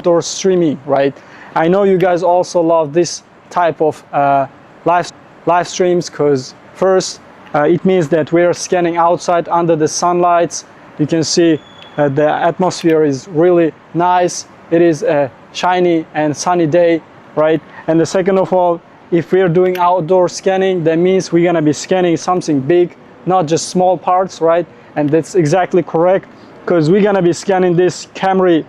outdoor streaming, right? I know you guys also love this type of live streams, because first it means that we are scanning outside under the sunlights. You can see the atmosphere is really nice. It is a shiny and sunny day, right? And the second of all, if we are doing outdoor scanning, that means we're gonna be scanning something big, not just small parts, right? And that's exactly correct, because we're gonna be scanning this Camry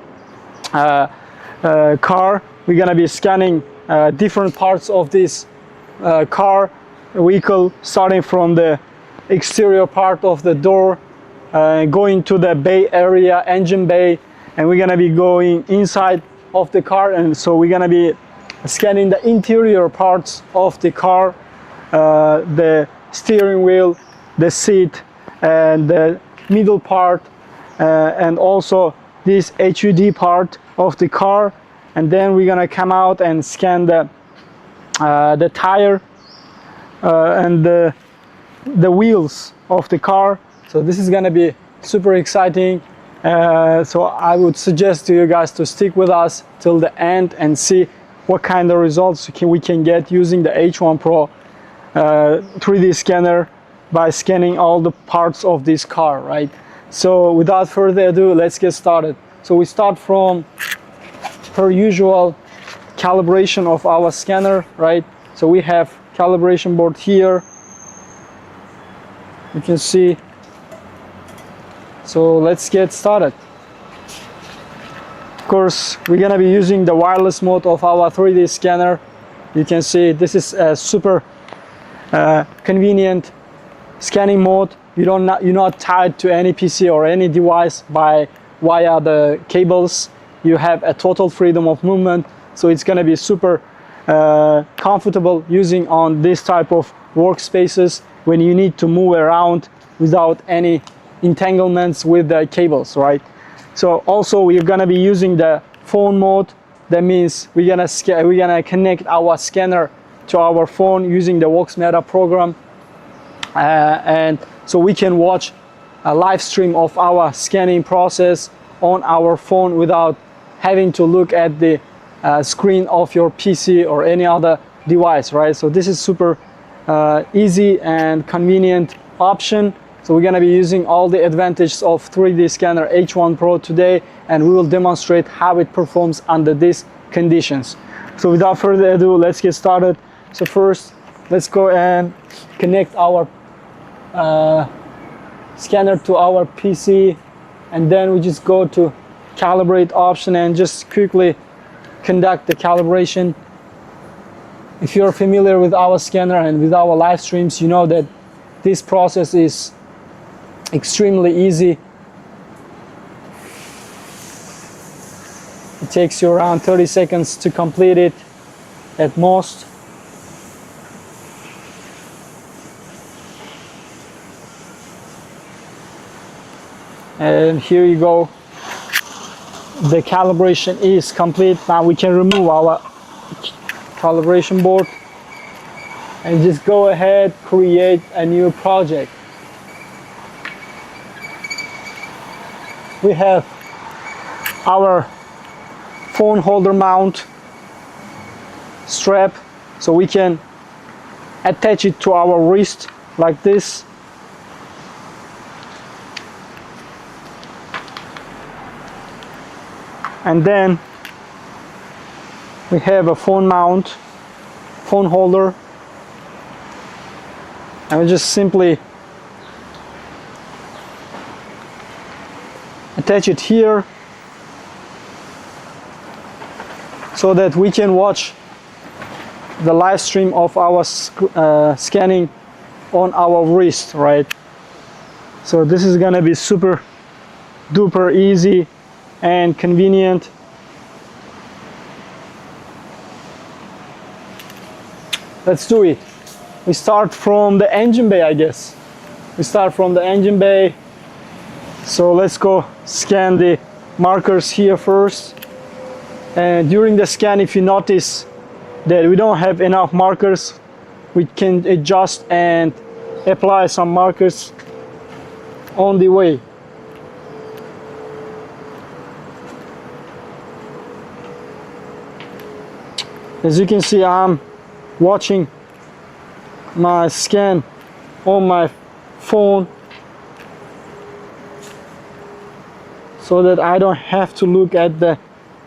car. We're gonna be scanning different parts of this vehicle, starting from the exterior part of the door, going to the bay area, engine bay, and we're gonna be going inside of the car. And so we're gonna be scanning the interior parts of the car, the steering wheel, the seat, and the middle part, and also this HUD part of the car. And then we're gonna come out and scan the tire and the wheels of the car. So this is gonna be super exciting. So I would suggest to you guys to stick with us till the end and see what kind of results we can get using the H1 Pro 3D scanner by scanning all the parts of this car, right? So without further ado, let's get started. So we start from, per usual, calibration of our scanner, right? So we have calibration board here. You can see. So let's get started. Of course, we're gonna be using the wireless mode of our 3D scanner. You can see this is a super convenient scanning mode. You're not tied to any PC or any device via the cables. You have a total freedom of movement, so it's gonna be super comfortable using on this type of workspaces when you need to move around without any entanglements with the cables, right? So also we're gonna be using the phone mode. That means we're gonna connect our scanner to our phone using the VoxMeta program, and so we can watch a live stream of our scanning process on our phone without having to look at the screen of your PC or any other device, right? So this is super easy and convenient option. So we're gonna be using all the advantages of 3D scanner H1 Pro today, and we will demonstrate how it performs under these conditions. So without further ado, let's get started. So first, let's go and connect our scanner to our PC, and then we just go to calibrate option and just quickly conduct the calibration. If you're familiar with our scanner and with our live streams, you know that this process is extremely easy. It takes you around 30 seconds to complete it at most. And here you go. The calibration is complete. Now we can remove our calibration board and just go ahead, create a new project. We have our phone holder mount strap, so we can attach it to our wrist like this. And then we have a phone mount, phone holder, and we just simply attach it here so that we can watch the live stream of our scanning on our wrist, right? So this is gonna be super duper easy and convenient. Let's do it. We start from the engine bay, I guess. We start from the engine bay. So let's go scan the markers here first. And during the scan, if you notice that we don't have enough markers, we can adjust and apply some markers on the way. As you can see, I'm watching my scan on my phone so that I don't have to look at the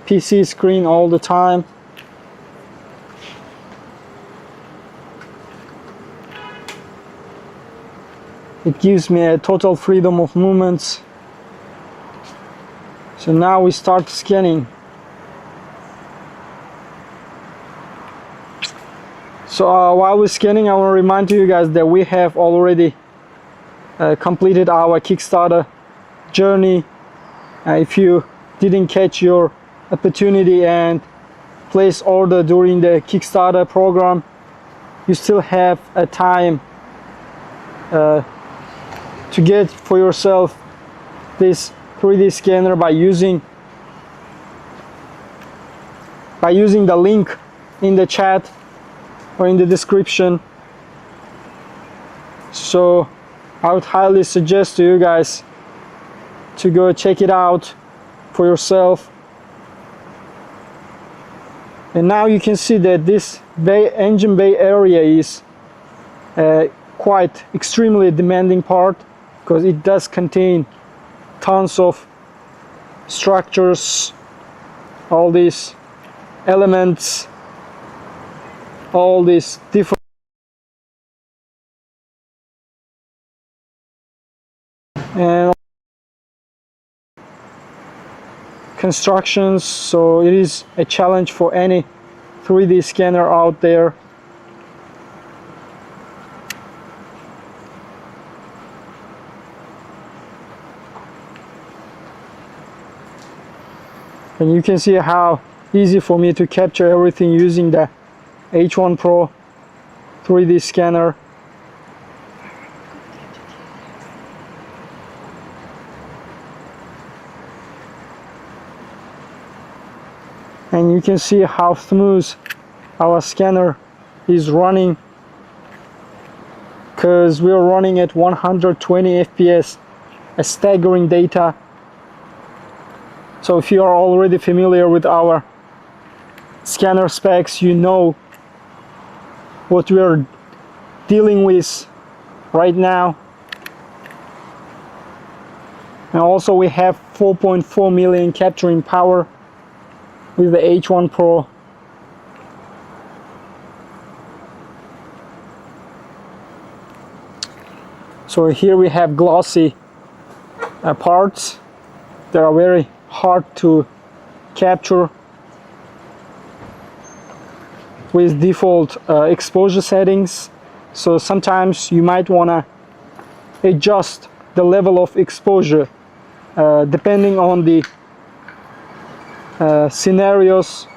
PC screen all the time. It gives me a total freedom of movements. So now we start scanning. So while we're scanning, I want to remind you guys that we have already completed our Kickstarter journey. If you didn't catch your opportunity and place order during the Kickstarter program, you still have a time to get for yourself this 3D scanner by using the link in the chat or in the description. So I would highly suggest to you guys to go check it out for yourself. And now you can see that this engine bay area is quite extremely demanding part, because it does contain tons of structures, all these elements, all these different and constructions. So it is a challenge for any 3D scanner out there. And you can see how easy for me to capture everything using the H1 Pro 3D scanner. And you can see how smooth our scanner is running, because we are running at 120 FPS, a staggering data. So if you are already familiar with our scanner specs, you know what we are dealing with right now. And also we have 4.4 million capturing power with the H1 Pro. So here we have glossy parts that are very hard to capture with default exposure settings. So sometimes you might want to adjust the level of exposure depending on the scenarios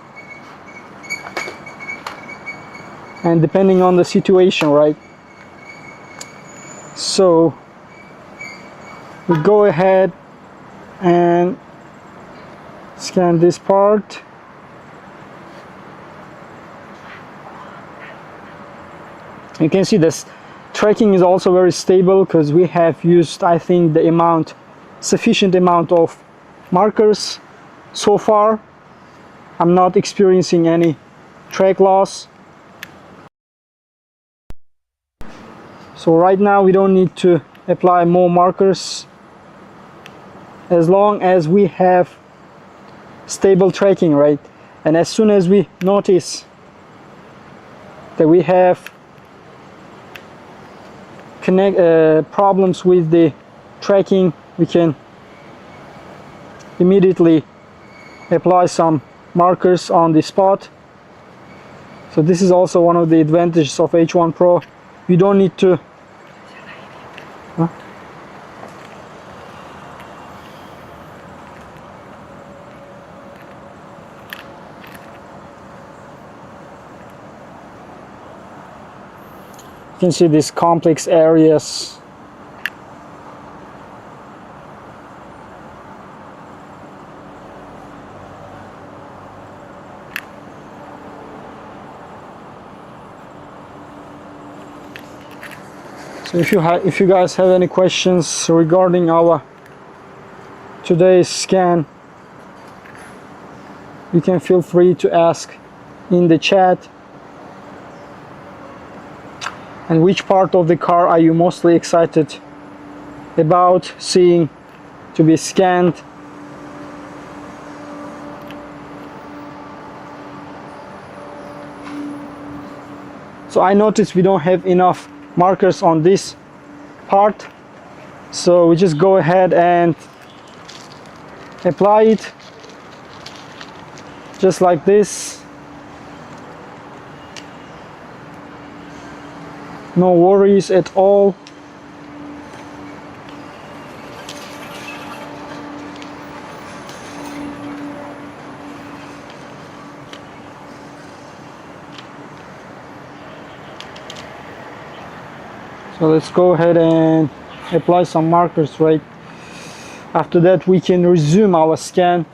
and depending on the situation, right? So we go ahead and scan this part. You can see this tracking is also very stable, because we have used, I think, the sufficient amount of markers so far. I'm not experiencing any track loss. So right now we don't need to apply more markers, as long as we have stable tracking, right? And as soon as we notice that we have problems with the tracking, we can immediately apply some markers on the spot. So this is also one of the advantages of H1 Pro. You don't need to You can see these complex areas. So if you guys have any questions regarding our today's scan, you can feel free to ask in the chat. And which part of the car are you mostly excited about seeing to be scanned? So I noticed we don't have enough markers on this part, so we just go ahead and apply it just like this. No worries at all. So let's go ahead and apply some markers right after that. We can resume our scan,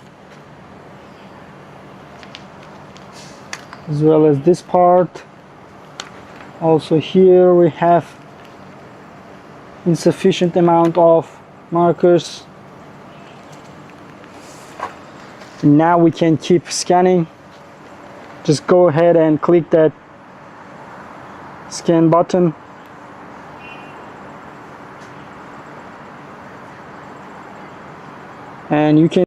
as well as this part. Also here we have insufficient amount of markers. And now we can keep scanning. Just go ahead and click that scan button. And you can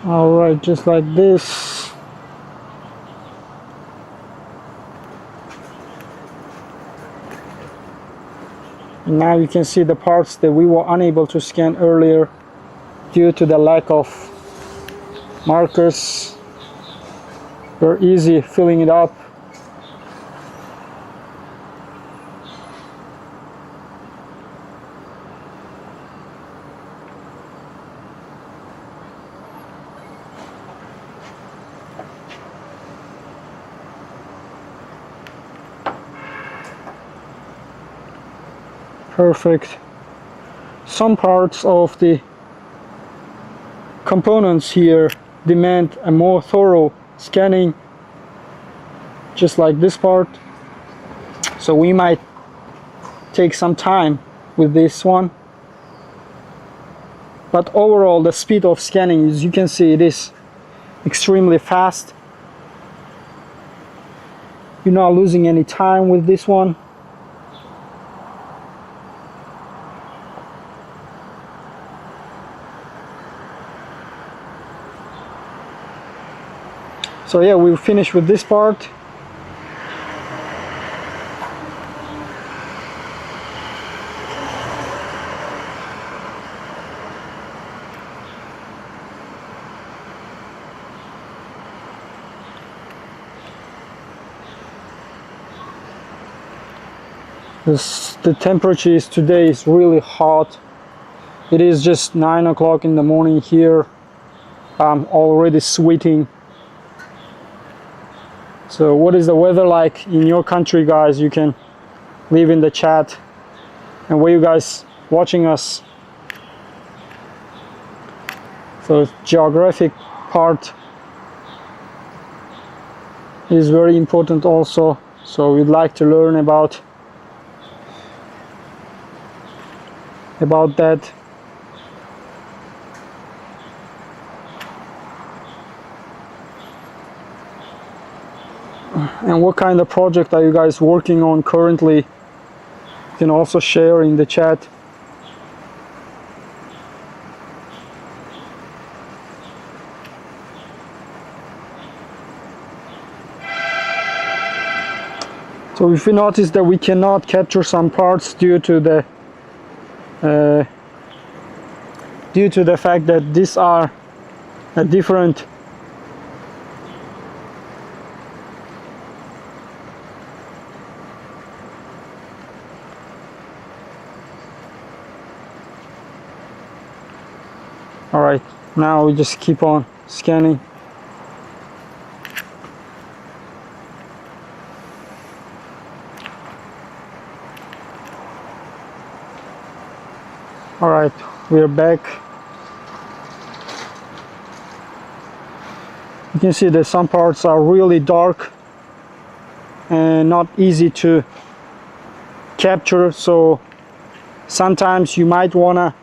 alright, just like this. Now you can see the parts that we were unable to scan earlier due to the lack of markers. We're easy filling it up. Perfect. Some parts of the components here demand a more thorough scanning, just like this part. So we might take some time with this one. But overall, the speed of scanning, as you can see, it is extremely fast. You're not losing any time with this one. So yeah, we'll finish with this part. The temperature today is really hot. It is just 9 o'clock in the morning here. I'm already sweating. So what is the weather like in your country, guys? You can leave in the chat. And where you guys watching us? So geographic part is very important also. So we'd like to learn about that. And what kind of project are you guys working on currently? You can also share in the chat. So if you notice that we cannot capture some parts due to the fact that these are a different All right, now we just keep on scanning. All right, we're back. You can see that some parts are really dark and not easy to capture, so sometimes you might want to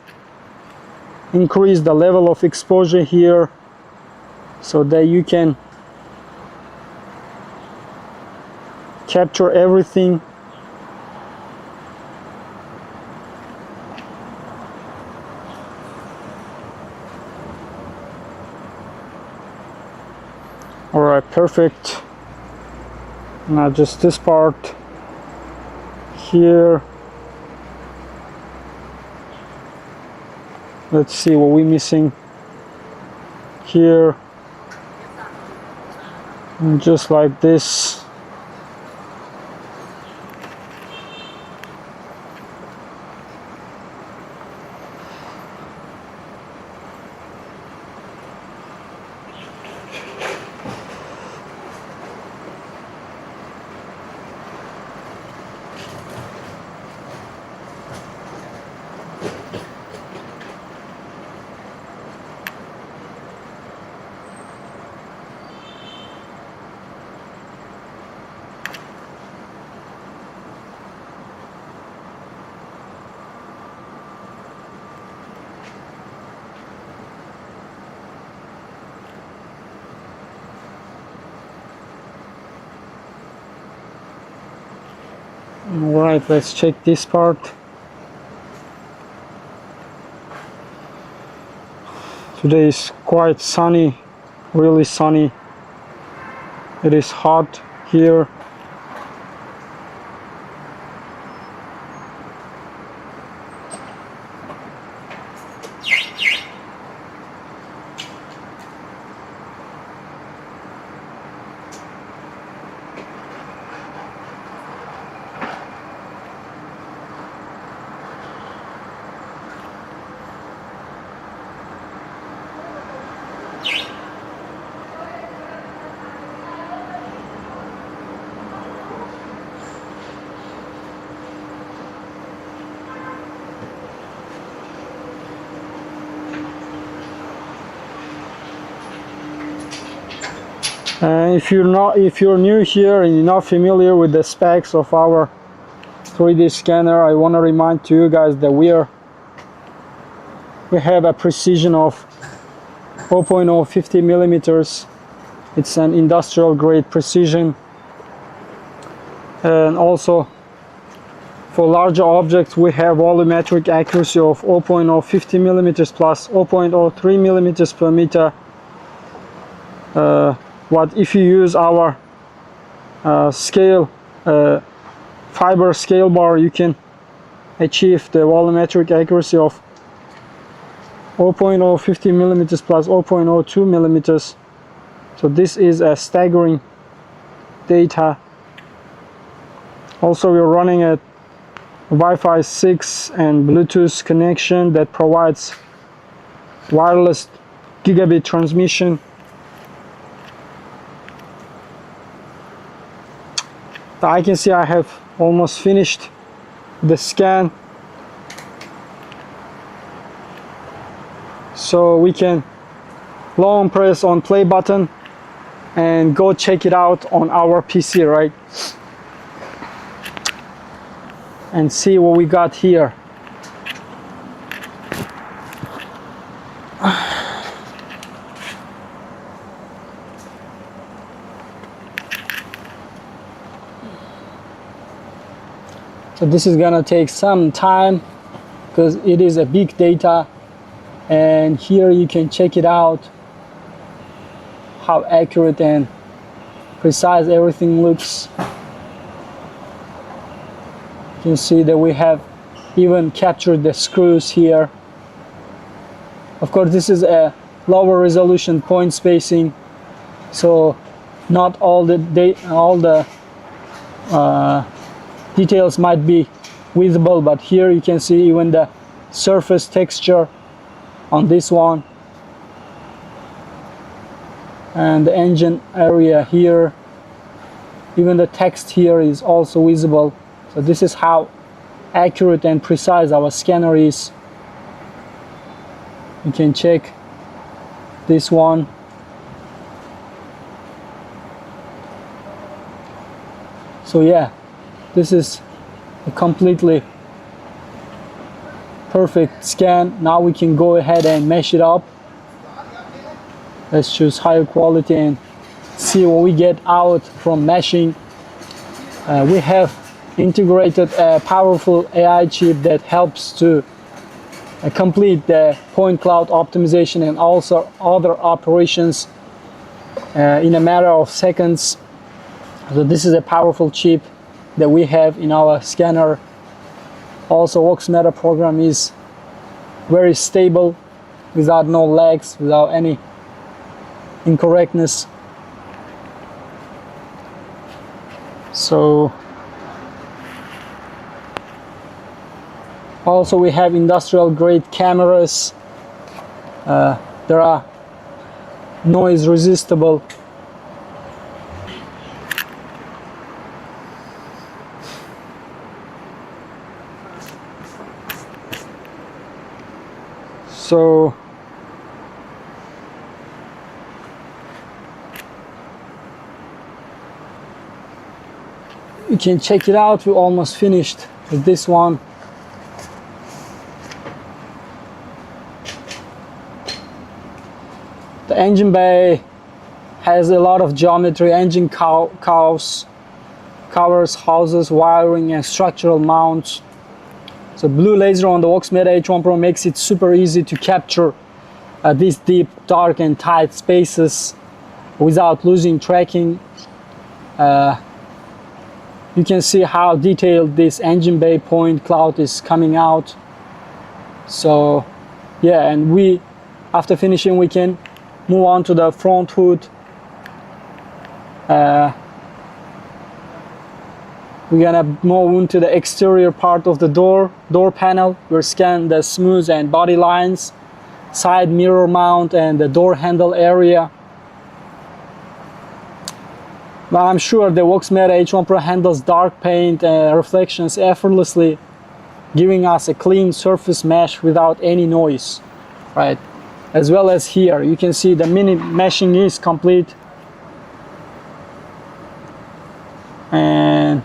increase the level of exposure here so that you can capture everything. All right, perfect. Now just this part here. Let's see what we're missing here. And just like this. All right, let's check this part. Today is quite sunny, really sunny. It is hot here. If you're new here and you're not familiar with the specs of our 3D scanner, I want to remind to you guys that we have a precision of 0.050 millimeters. It's an industrial grade precision, and also for larger objects we have volumetric accuracy of 0.050 millimeters plus 0.03 millimeters per meter. But if you use our fiber scale bar, you can achieve the volumetric accuracy of 0.050 millimeters plus 0.02 millimeters. So this is a staggering data. Also, we're running a Wi-Fi 6 and Bluetooth connection that provides wireless gigabit transmission. I can see I have almost finished the scan, so we can long press on play button and go check it out on our PC, right? And see what we got here. So this is gonna take some time because it is a big data, and here you can check it out how accurate and precise everything looks. You can see that we have even captured the screws here. Of course, this is a lower resolution point spacing, so not all the details might be visible, but here you can see even the surface texture on this one. and the engine area here. Even the text here is also visible. So this is how accurate and precise our scanner is. You can check this one. So yeah, this is a completely perfect scan. Now we can go ahead and mesh it up. Let's choose higher quality and see what we get out from meshing. We have integrated a powerful AI chip that helps to complete the point cloud optimization and also other operations in a matter of seconds. So this is a powerful chip that we have in our scanner. Also, VoxMeta program is very stable, without no lags, without any incorrectness. So also we have industrial grade cameras. There are noise resistable. So you can check it out. We're almost finished with this one. The engine bay has a lot of geometry, engine covers, houses, wiring and structural mounts. So blue laser on the VoxMeta H1 Pro makes it super easy to capture these deep, dark and tight spaces without losing tracking. You can see how detailed this engine bay point cloud is coming out. So yeah, and after finishing we can move on to the front hood. We're gonna move into the exterior part of the door panel. We'll scan the smooth and body lines, side mirror mount and the door handle area. Now I'm sure the VoxMeta H1 Pro handles dark paint and reflections effortlessly, giving us a clean surface mesh without any noise, right? As well as here, you can see the mini meshing is complete. And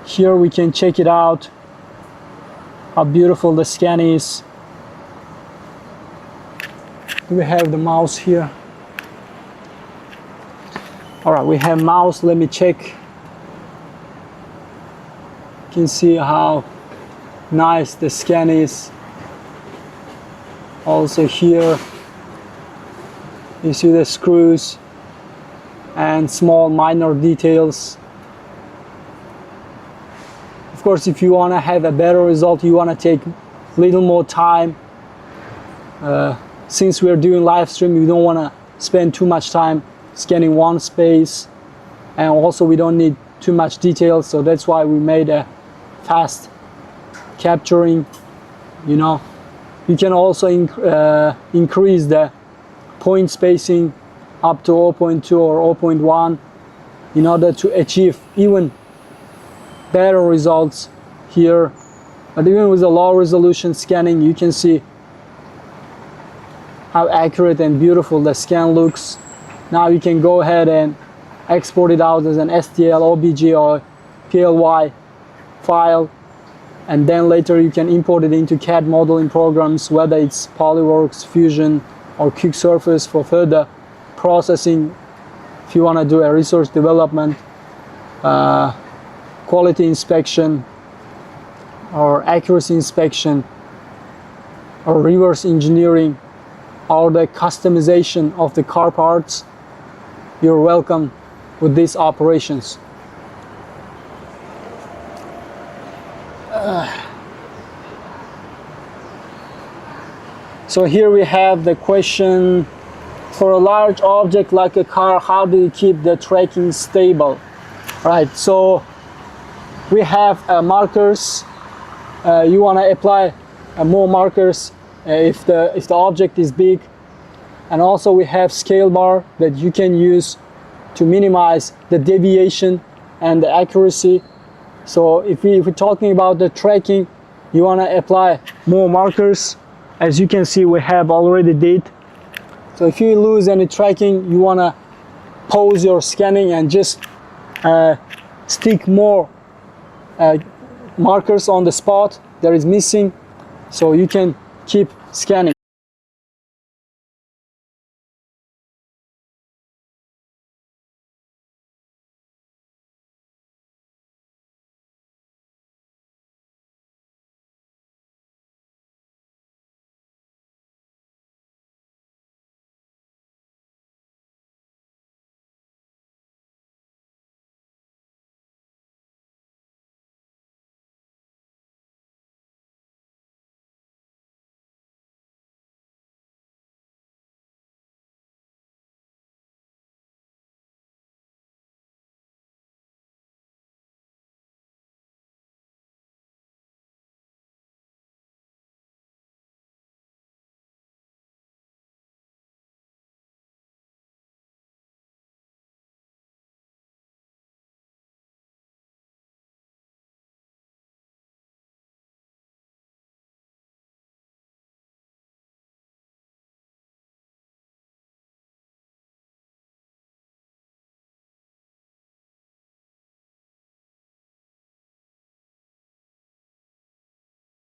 here we can check it out, how beautiful the scan is. Do we have the mouse here? All right, we have mouse. Let me check. You can see how nice the scan is. Also here, you see the screws and small minor details. Of course, if you want to have a better result, you want to take a little more time. Since we're doing live stream, you don't want to spend too much time scanning one space, and also we don't need too much detail, so that's why we made a fast capturing. You know, you can also increase the point spacing up to 0.2 or 0.1 in order to achieve even better results here. But even with a low resolution scanning, you can see how accurate and beautiful the scan looks. Now you can go ahead and export it out as an STL, OBJ or PLY file, and then later you can import it into CAD modeling programs, whether it's Polyworks, Fusion or Quick Surface, for further processing if you want to do a research development, quality inspection or accuracy inspection or reverse engineering or the customization of the car parts. You're welcome with these operations. So here we have the question: for a large object like a car, how do you keep the tracking stable? Right, so we have markers. You want to apply more markers if the object is big. And also we have scale bar that you can use to minimize the deviation and the accuracy. So if we're talking about the tracking, you want to apply more markers. As you can see, we have already did. So if you lose any tracking, you want to pause your scanning and just stick more markers on the spot that is missing, so you can keep scanning.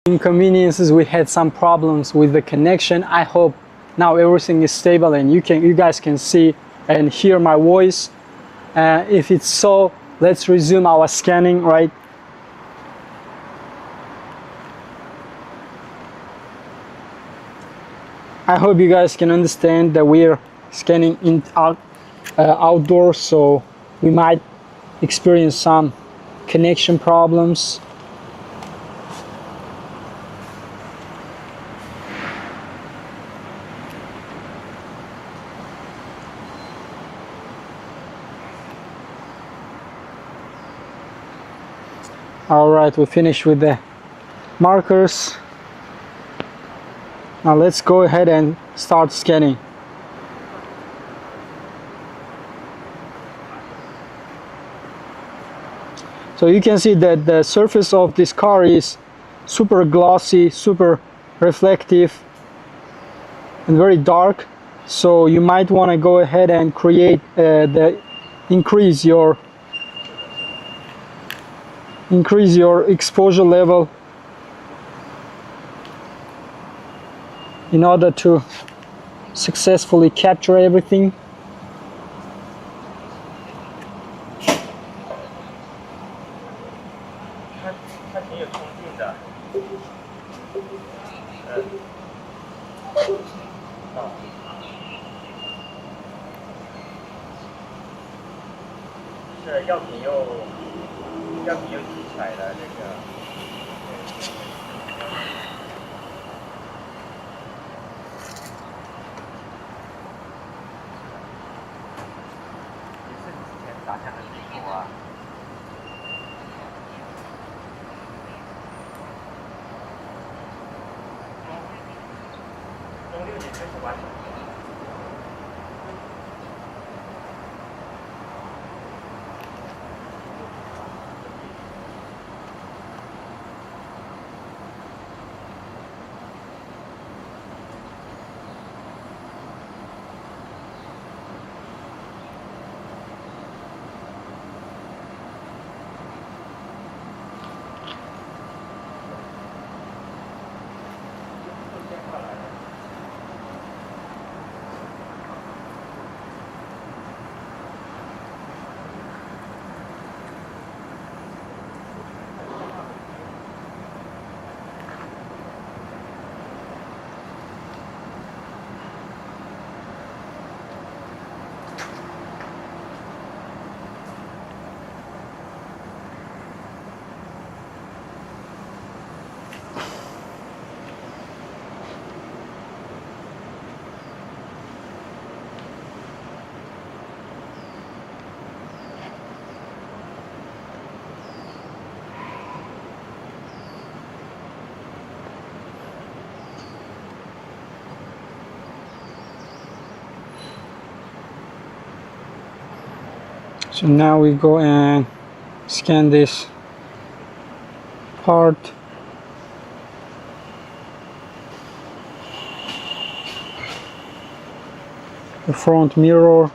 Inconveniences, we had some problems with the connection. I hope now everything is stable and you guys can see and hear my voice. If it's so, let's resume our scanning, right? I hope you guys can understand that we're scanning in outdoors, so we might experience some connection problems. All right, we finished with the markers. Now let's go ahead and start scanning. So you can see that the surface of this car is super glossy, super reflective, and very dark. So you might want to go ahead and create increase your exposure level in order to successfully capture everything. So now we go and scan this part. The front mirror.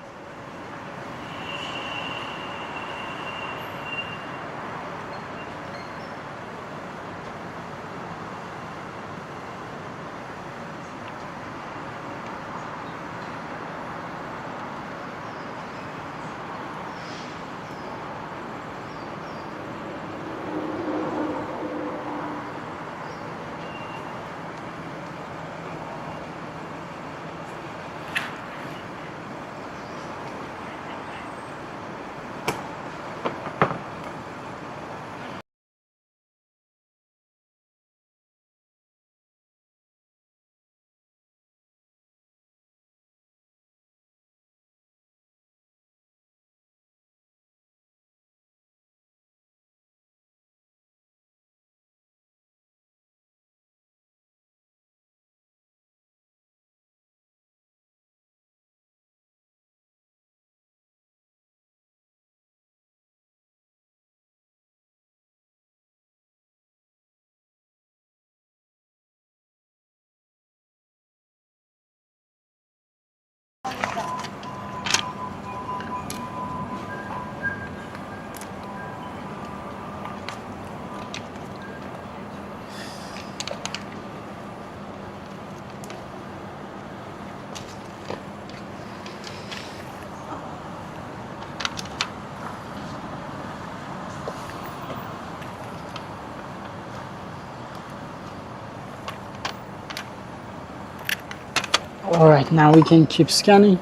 All right, now we can keep scanning.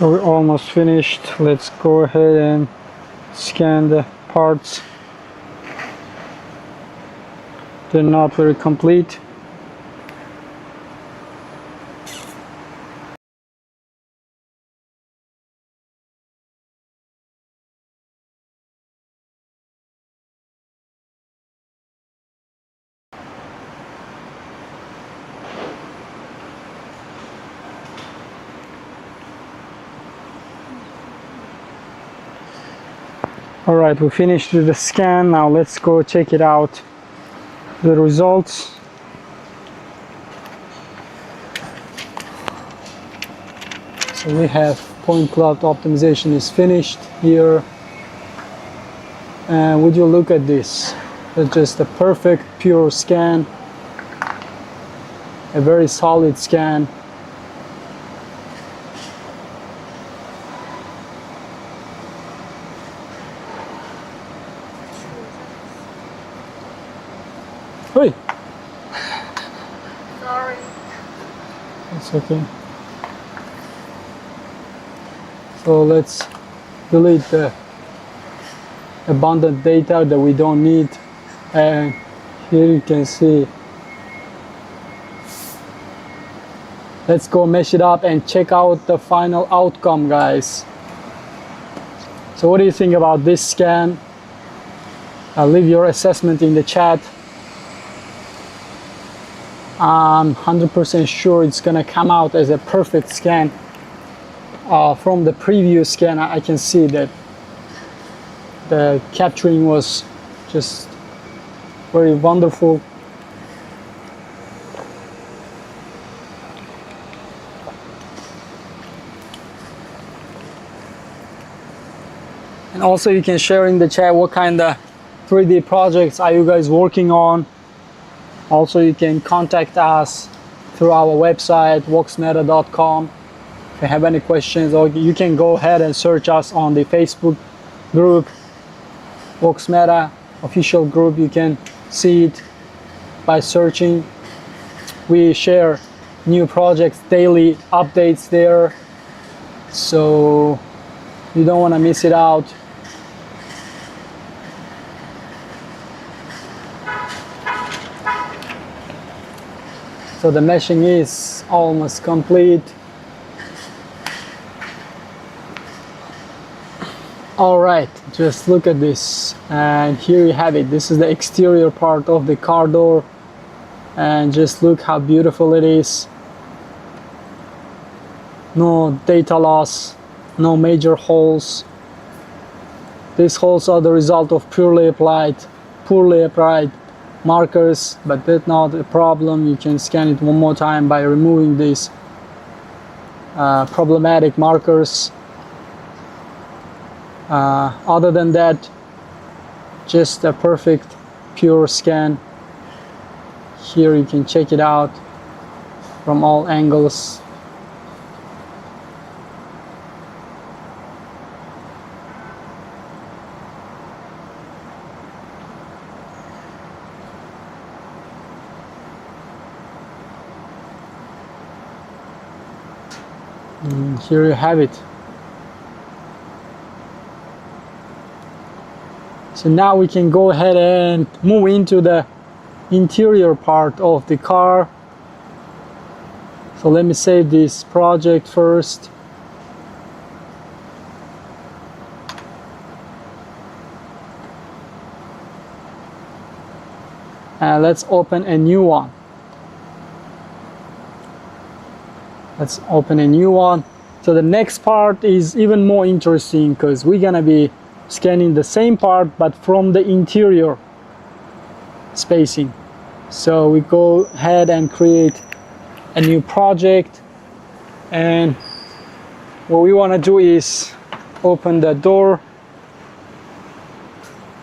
So we're almost finished. Let's go ahead and scan the parts. They're not very complete. All right, we finished with the scan. Now let's go check it out, the results. So we have point cloud optimization is finished here. And would you look at this? It's just a perfect pure scan, a very solid scan. Hey, Sorry. it's okay. So let's delete the abundant data that we don't need. And here you can see. Let's go mesh it up and check out the final outcome, guys. So what do you think about this scan? Leave your assessment in the chat. I'm 100% sure it's gonna come out as a perfect scan. From the previous scan, I can see that the capturing was just very wonderful. And also you can share in the chat what kind of 3D projects are you guys working on. Also you can contact us through our website voxmeta.com if you have any questions, or you can go ahead and search us on the Facebook group, VoxMeta official group. You can see it by searching. We share new projects, daily updates there, so you don't want to miss it out. So the meshing is almost complete. All right, just look at this, and here you have it. This is the exterior part of the car door, and just look how beautiful it is. No data loss, no major holes. These holes are the result of poorly applied markers, but that's not a problem. You can scan it one more time by removing these problematic markers. Other than that, just a perfect pure scan. Here you can check it out from all angles. Here you have it. So now we can go ahead and move into the interior part of the car. So let me save this project first. And let's open a new one. Let's open a new one. So the next part is even more interesting because we're gonna be scanning the same part but from the interior spacing. So we go ahead and create a new project, and what we want to do is open the door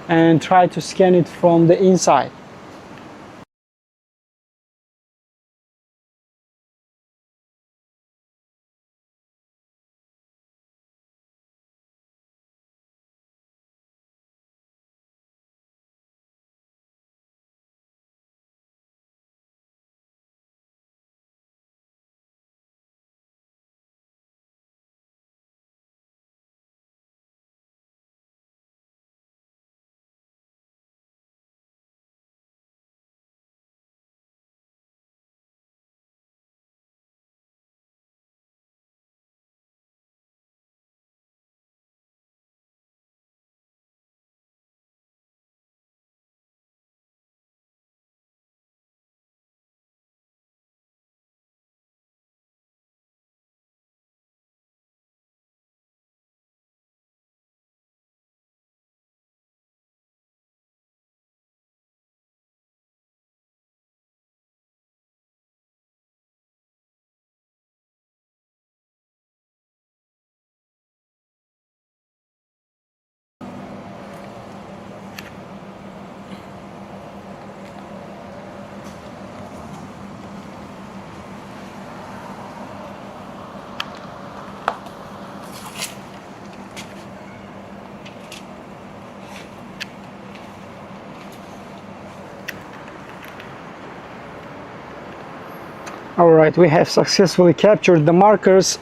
and try to scan it from the inside. All right, we have successfully captured the markers.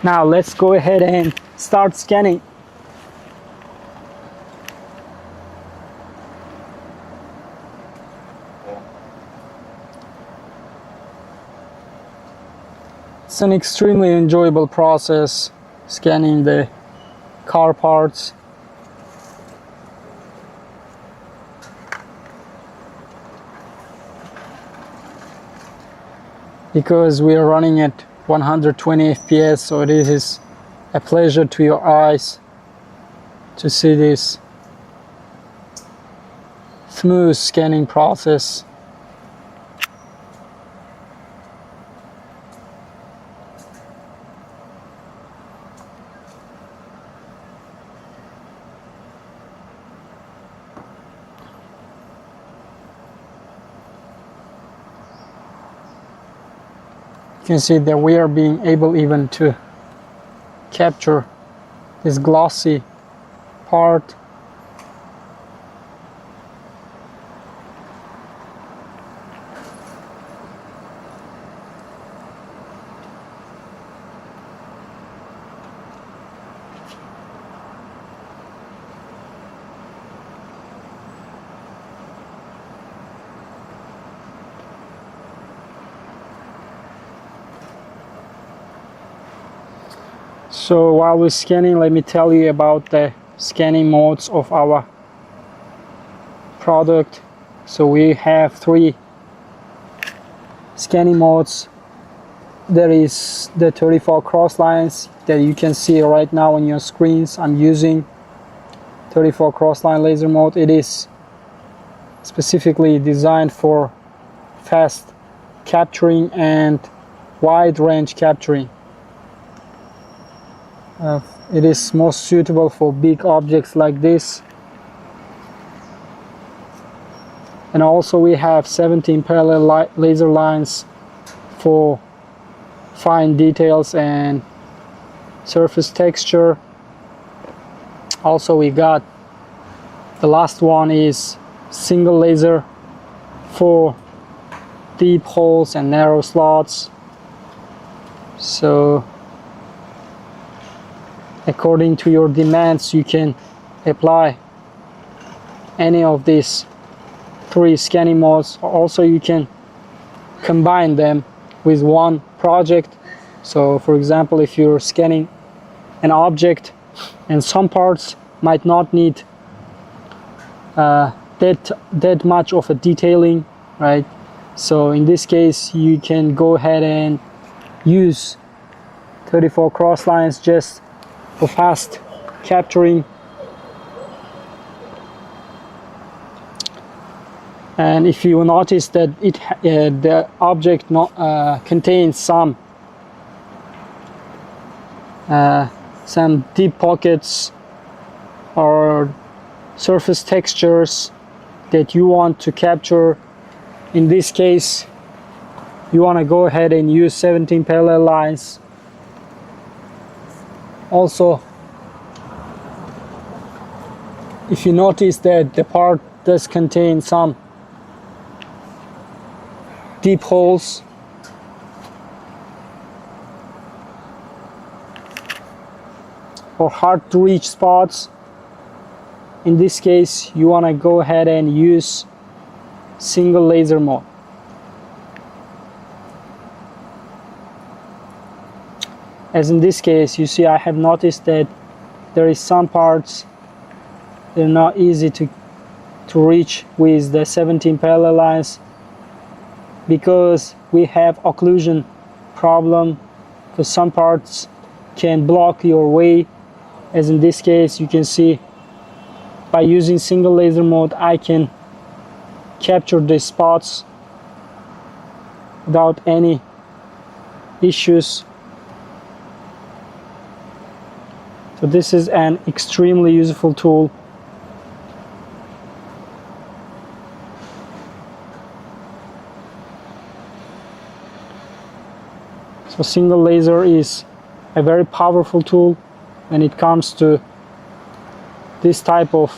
Now let's go ahead and start scanning. It's an extremely enjoyable process, scanning the car parts. Because we are running at 120 FPS, so it is a pleasure to your eyes to see this smooth scanning process. You can see that we are being able even to capture this glossy part. So while we're scanning, let me tell you about the scanning modes of our product. So we have 3 scanning modes. There is the 34 cross lines that you can see right now on your screens. I'm using 34 cross line laser mode. It is specifically designed for fast capturing and wide range capturing. It is most suitable for big objects like this. And also we have 17 parallel laser lines for fine details and surface texture. Also we got the last one is single laser for deep holes and narrow slots. So according to your demands, you can apply any of these 3 scanning modes. Also, you can combine them with one project. So for example, if you're scanning an object and some parts might not need that much of a detailing, right? So in this case, you can go ahead and use 34 cross lines just for fast capturing. And if you notice that the object contains some deep pockets or surface textures that you want to capture, in this case you want to go ahead and use 17 parallel lines. Also, if you notice that the part does contain some deep holes, or hard to reach spots, in this case you want to go ahead and use single laser mode. As in this case, you see I have noticed that there is some parts that are not easy to reach with the 17 parallel lines, because we have occlusion problem, because some parts can block your way. As in this case, you can see by using single laser mode I can capture the spots without any issues. So this is an extremely useful tool. So single laser is a very powerful tool when it comes to this type of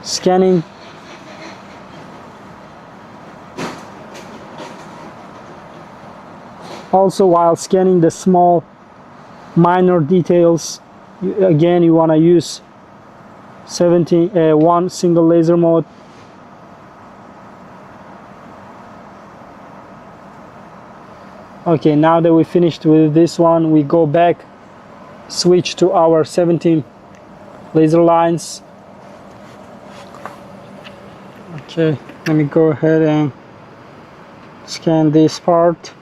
scanning. Also, while scanning the small minor details, again you want to use 1 single laser mode. Okay, now that we finished with this one, we go back, switch to our 17 laser lines. Okay, let me go ahead and scan this part.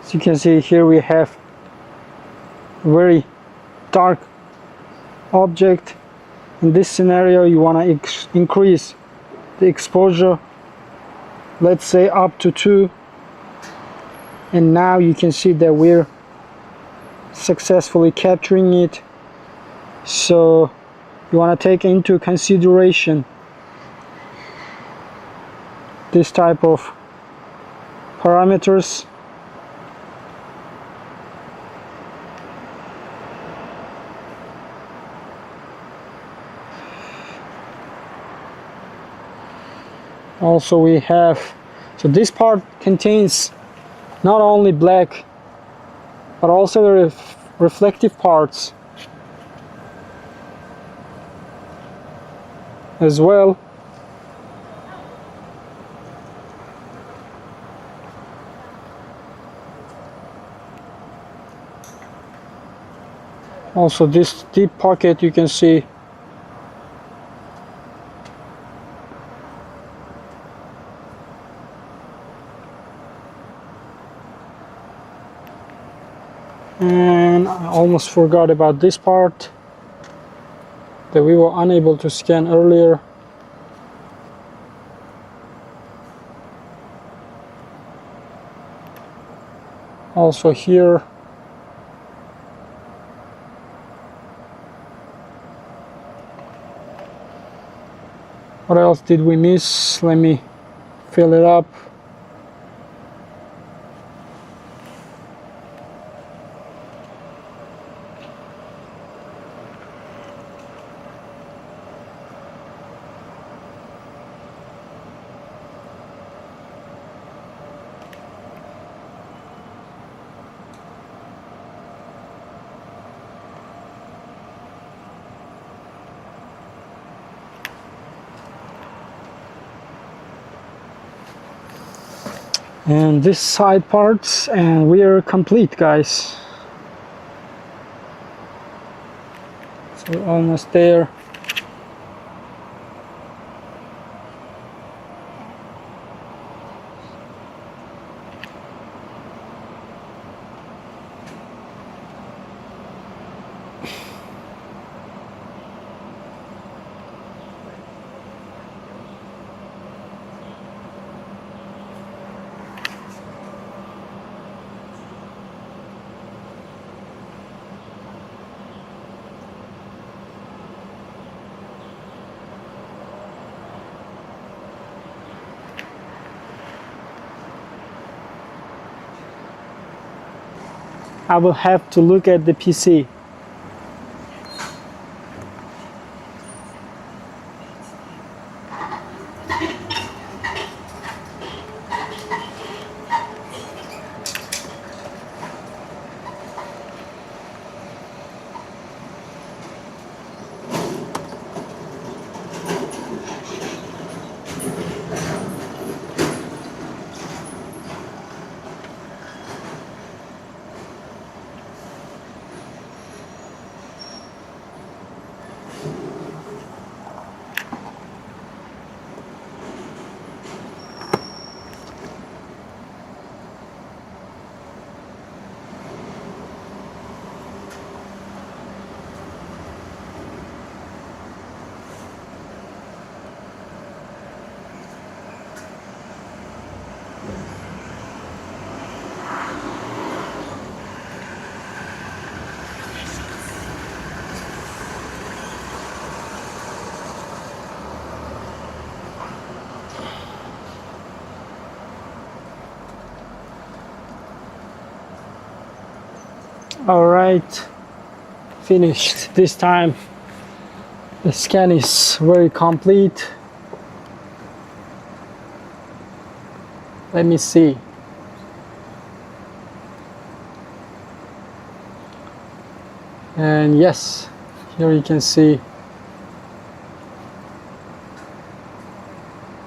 As you can see here, we have a very dark object. In this scenario, you want to increase the exposure, let's say up to 2, and now you can see that we're successfully capturing it. So you want to take into consideration this type of parameters. Also we have, so this part contains not only black but also the reflective parts as well. Also this deep pocket, you can see and I almost forgot about this part that we were unable to scan earlier. Also here, what else did we miss? Let me fill it up. And this side parts, and we are complete, guys. So we're almost there. I will have to look at the PC. All right, finished. This time the scan is very complete. Let me see. And yes, here you can see.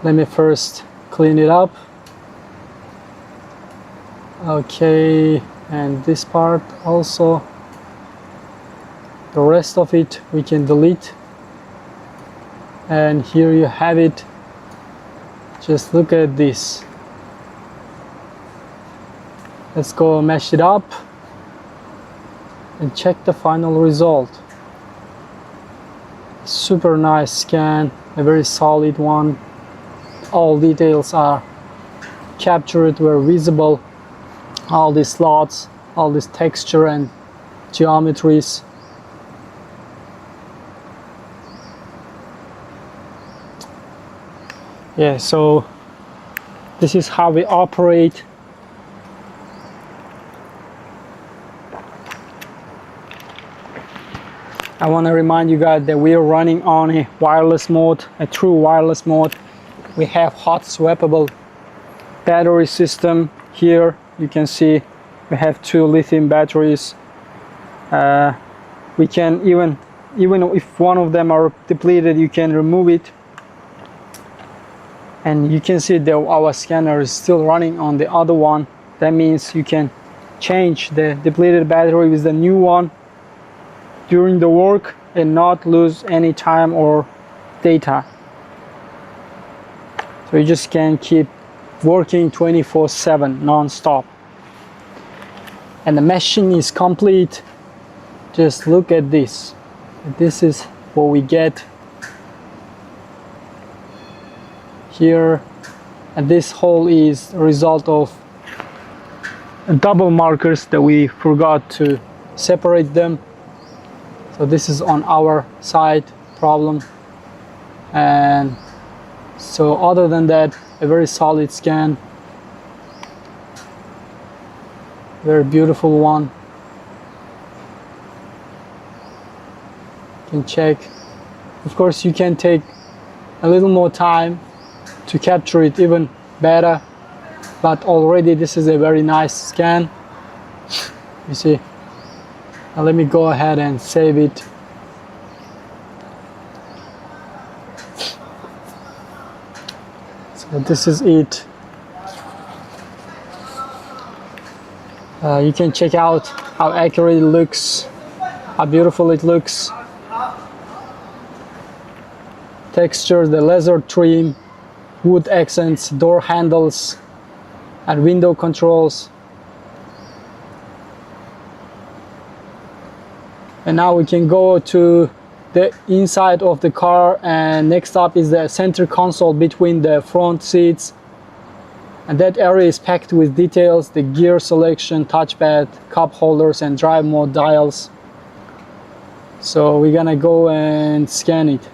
Let me first clean it up. Okay, and this part also. The rest of it we can delete. And here you have it. Just look at this. Let's go mesh it up and check the final result. Super nice scan, a very solid one. All details are captured, were visible. All these slots, all this texture and geometries. Yeah, so this is how we operate. I want to remind you guys that we are running on a wireless mode, a true wireless mode. We have hot swappable battery system here. You can see we have 2 lithium batteries. We can even if one of them are depleted, you can remove it. And you can see that our scanner is still running on the other one. That means you can change the depleted battery with the new one during the work and not lose any time or data. So you just can keep working 24/7 non-stop. And the machine is complete. Just look at this. This is what we get here. And this hole is a result of double markers that we forgot to separate them. So this is on our side problem. And so other than that, a very solid scan. Very beautiful one. You can check. Of course, you can take a little more time to capture it even better. But already this is a very nice scan. You see. Now let me go ahead and save it. So this is it. You can check out how accurate it looks, how beautiful it looks. Texture, the leather trim, wood accents, door handles, and window controls. And now we can go to the inside of the car, and next up is the center console between the front seats. And that area is packed with details, the gear selection, touchpad, cup holders, and drive mode dials. So we're gonna go and scan it.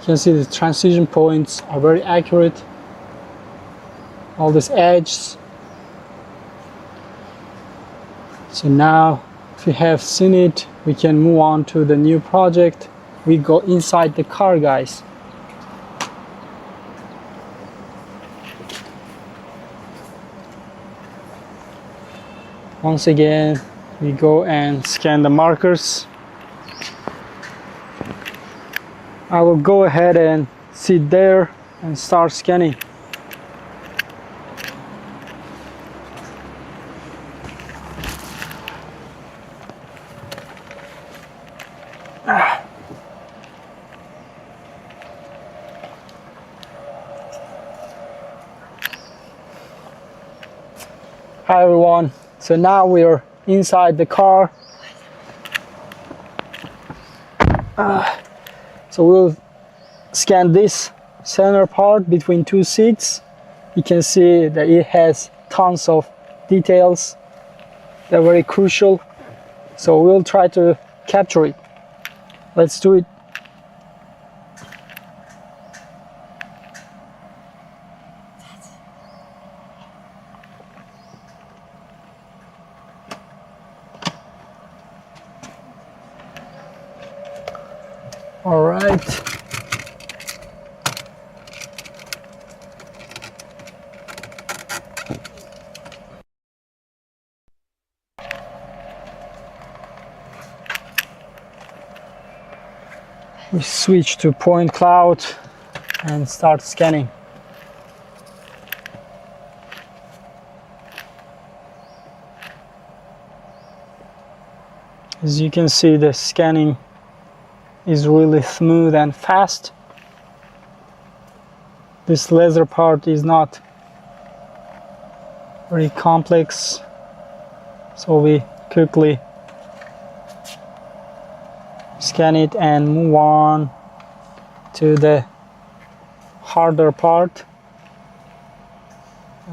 You can see the transition points are very accurate. All these edges. So now if we have seen it, we can move on to the new project. We go inside the car, guys. Once again, we go and scan the markers. I will go ahead and sit there and start scanning. Hi everyone, so now we're inside the car. So we'll scan this center part between two seats. You can see that it has tons of details. They're very crucial. So we'll try to capture it. Let's do it. All right. We switch to point cloud and start scanning. As you can see, the scanning is really smooth and fast. This laser part is not very complex, so we quickly scan it and move on to the harder part,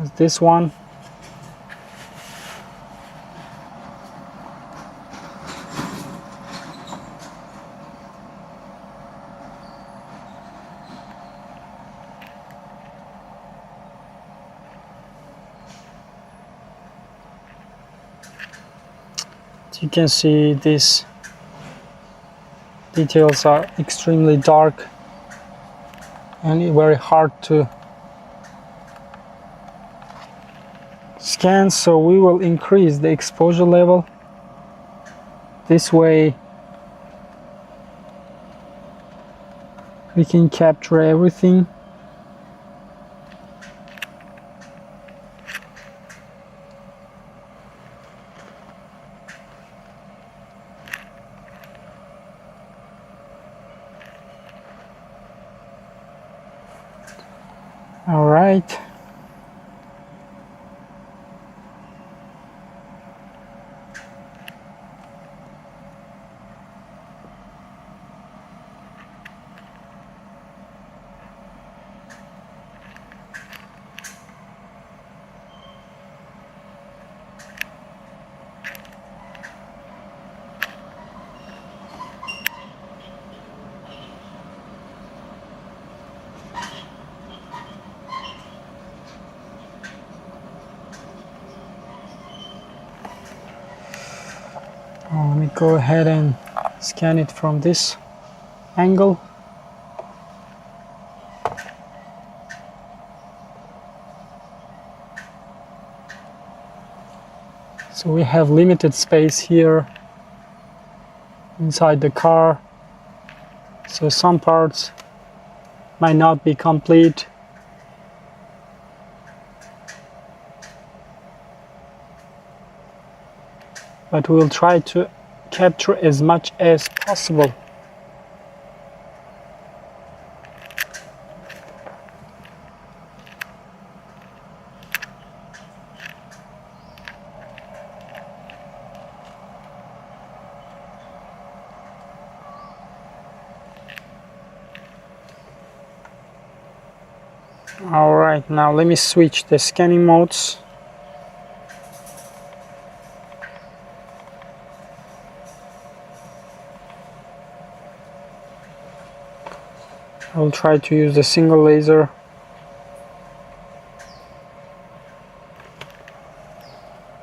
as this one. You can see these details are extremely dark and very hard to scan, so we will increase the exposure level. This way we can capture everything. All right. Let me go ahead and scan it from this angle. So we have limited space here inside the car, so some parts might not be complete. But we'll try to capture as much as possible. All right, now let me switch the scanning modes. I'll try to use the single laser.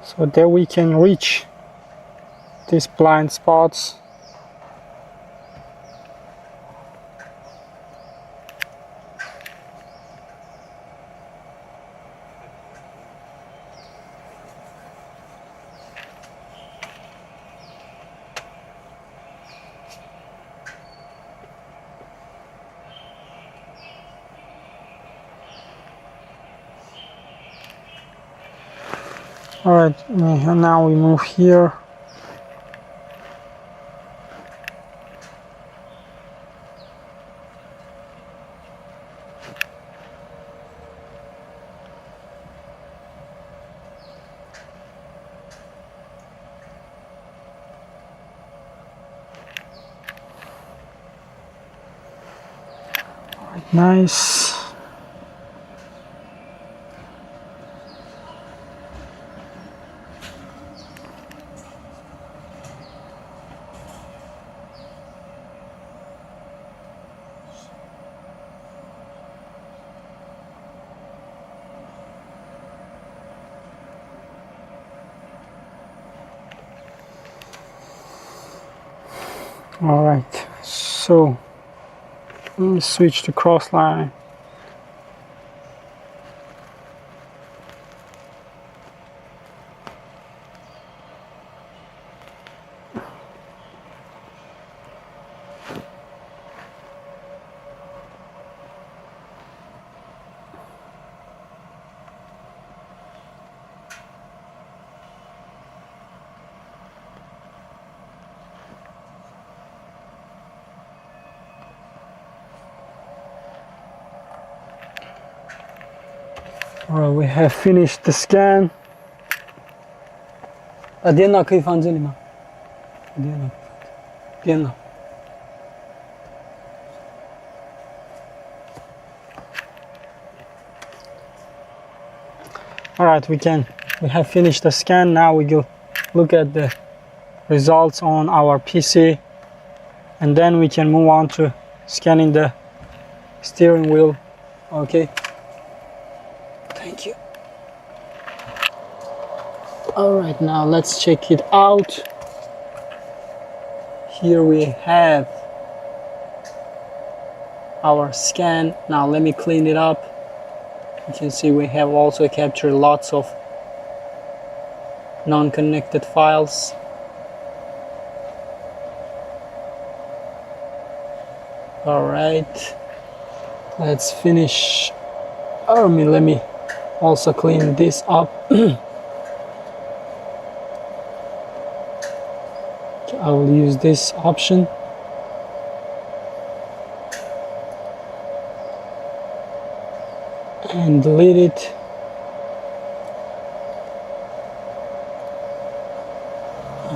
So there we can reach these blind spots. All right, now we move here. All right, nice. All right, so let me switch to cross line. Alright, we have finished the scan. 电脑可以放这里吗？电脑。Alright, we have finished the scan. Now we go look at the results on our PC, and then we can move on to scanning the steering wheel. Okay. Thank you. All right, now let's check it out. Here we have our scan. Now let me clean it up. You can see we have also captured lots of non-connected files. All right, let's finish. Let me also clean this up. I will use this option. And delete it.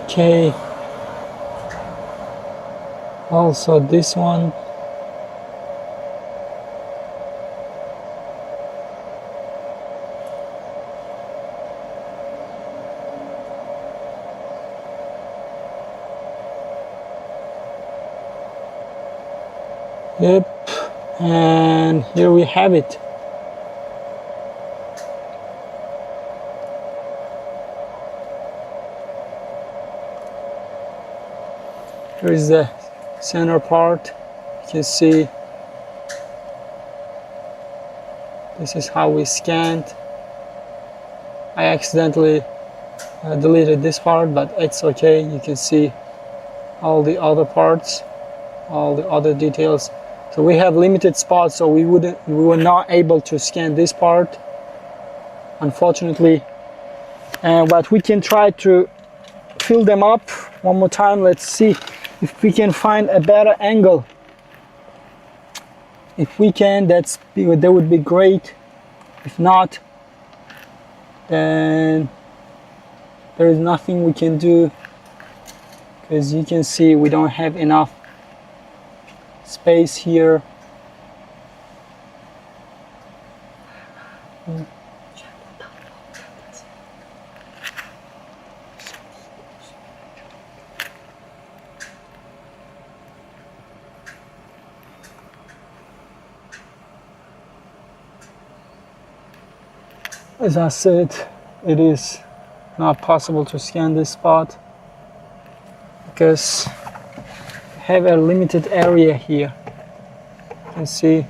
Okay. Also this one. Yep, and here we have it. Here is the center part. You can see this is how we scanned. I accidentally deleted this part, but it's okay. You can see all the other parts, all the other details. So we have limited spots, so we were not able to scan this part, unfortunately. But we can try to fill them up one more time. Let's see if we can find a better angle. If we can, that would be great. If not, then there is nothing we can do, because you can see we don't have enough space here. As I said, it is not possible to scan this spot. because we have a limited area here. You can see.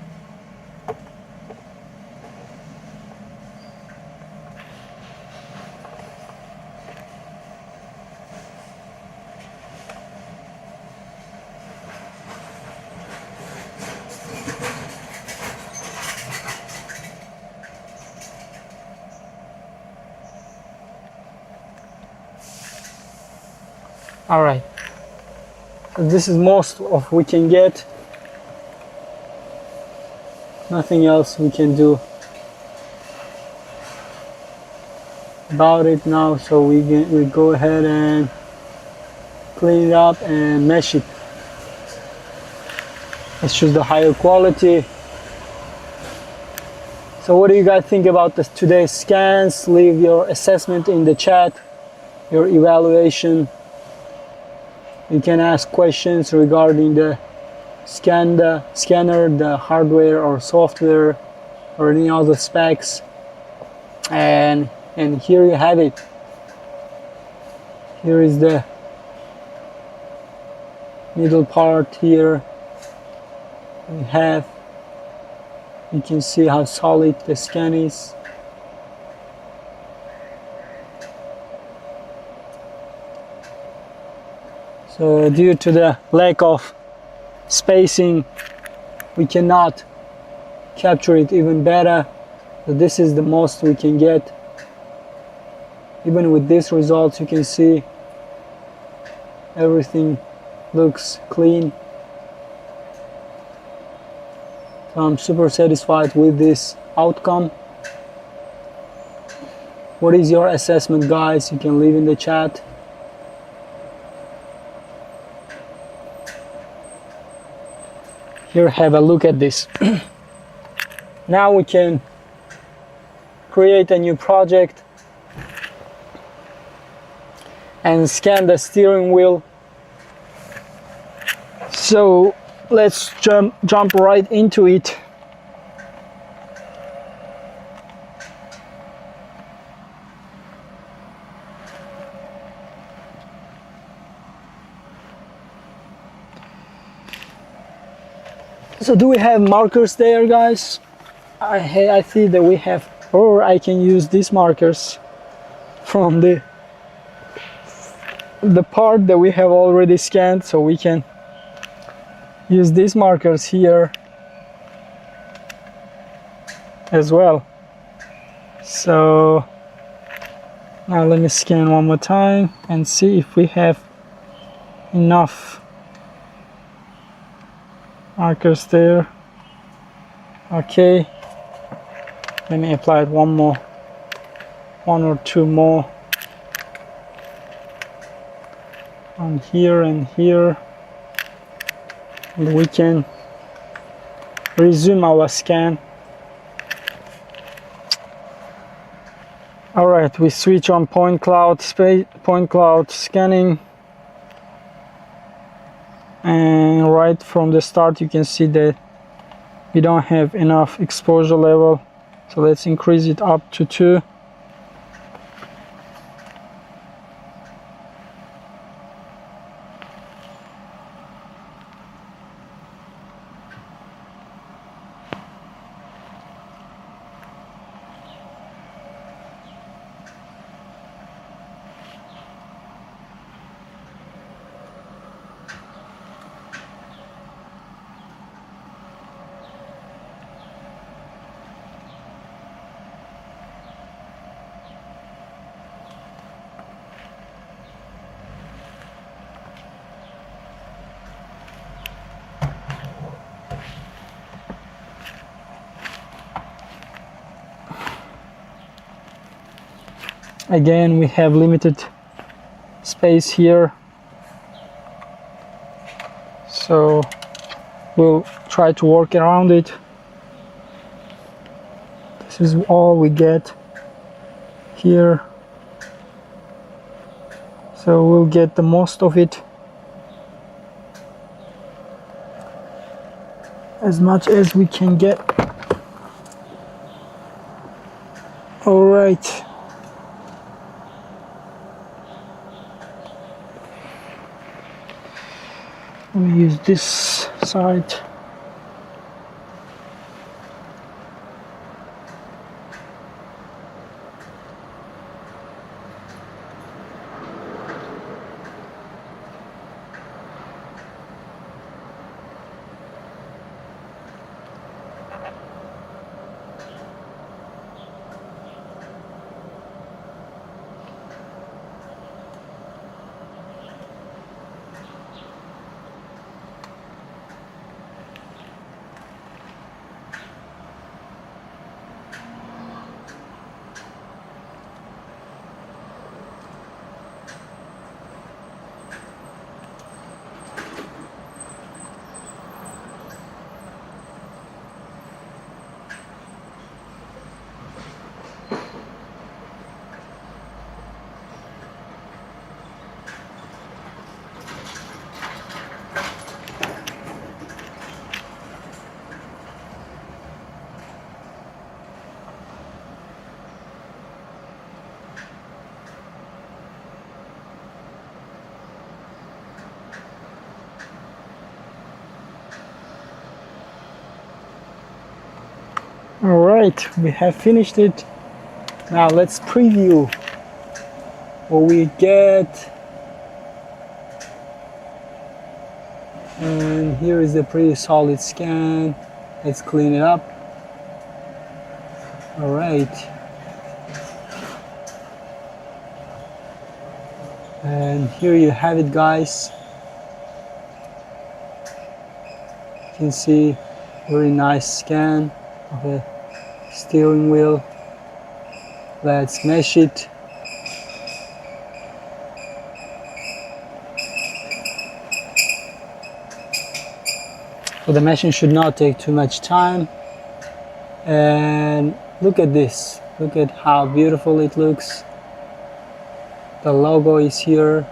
All right, so this is most of we can get. Nothing else we can do about it now, so we go ahead and clean it up and mesh it. Let's choose the higher quality. So what do you guys think about this today's scans? Leave your assessment in the chat, your evaluation. You can ask questions regarding the scanner, the hardware or software, or any other specs. And here you have it. Here is the middle part here. You can see how solid the scan is. So due to the lack of spacing, we cannot capture it even better. So this is the most we can get. Even with these results, you can see everything looks clean. So I'm super satisfied with this outcome. What is your assessment, guys? You can leave in the chat. Here, have a look at this. Now we can create a new project and scan the steering wheel. So let's jump right into it. So do we have markers there, guys? I see that we have, or I can use these markers from the part that we have already scanned, so we can use these markers here as well. So now let me scan one more time and see if we have enough markers there. Okay, let me apply it one or two more on here and here, and we can resume our scan. All right, we switch on point cloud scanning, and right from the start you can see that we don't have enough exposure level, so let's increase it up to 2. Again, we have limited space here, so we'll try to work around it. This is all we get here, so we'll get the most of it, as much as we can get. All right. We use this side. All right, we have finished it. Now let's preview what we get. And here is a pretty solid scan. Let's clean it up. All right. And here you have it, guys. You can see very nice scan of the steering wheel. Let's mesh it. So the meshing should not take too much time. And look at this. Look at how beautiful it looks. The logo is here.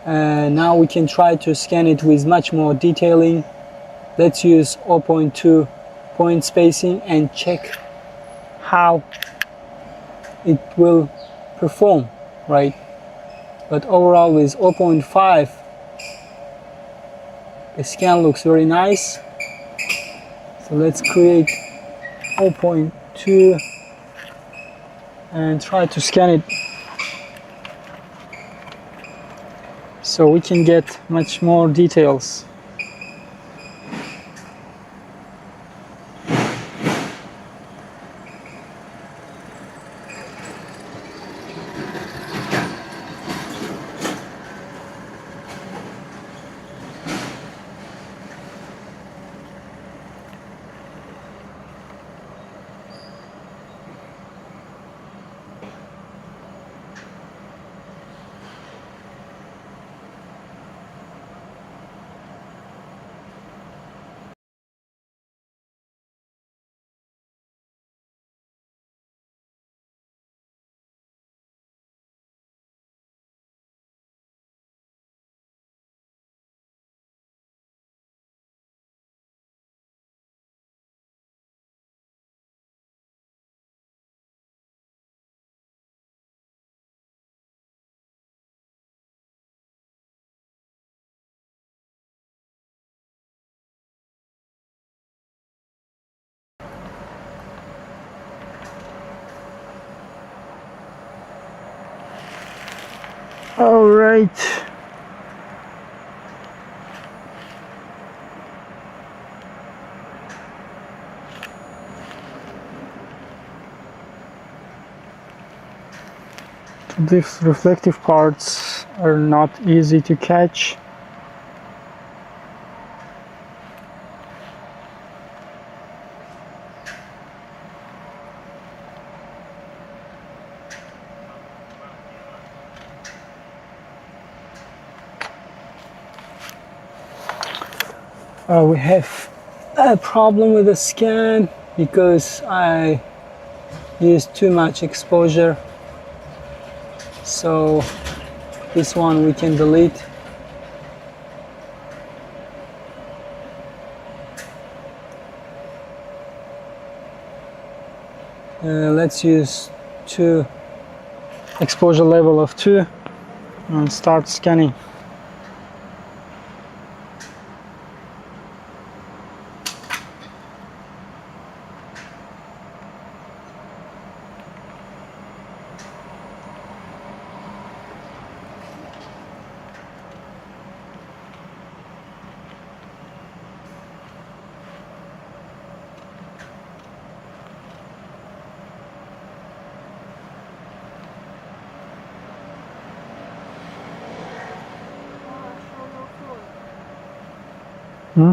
And now we can try to scan it with much more detailing. Let's use 0.2 point spacing and check how it will perform, right? But overall with 0.5, the scan looks very nice. So let's create 0.2 and try to scan it so we can get much more details. All right. These reflective parts are not easy to catch. We have a problem with the scan because I used too much exposure. So this one we can delete. Let's use exposure level of 2 and start scanning. Hmm?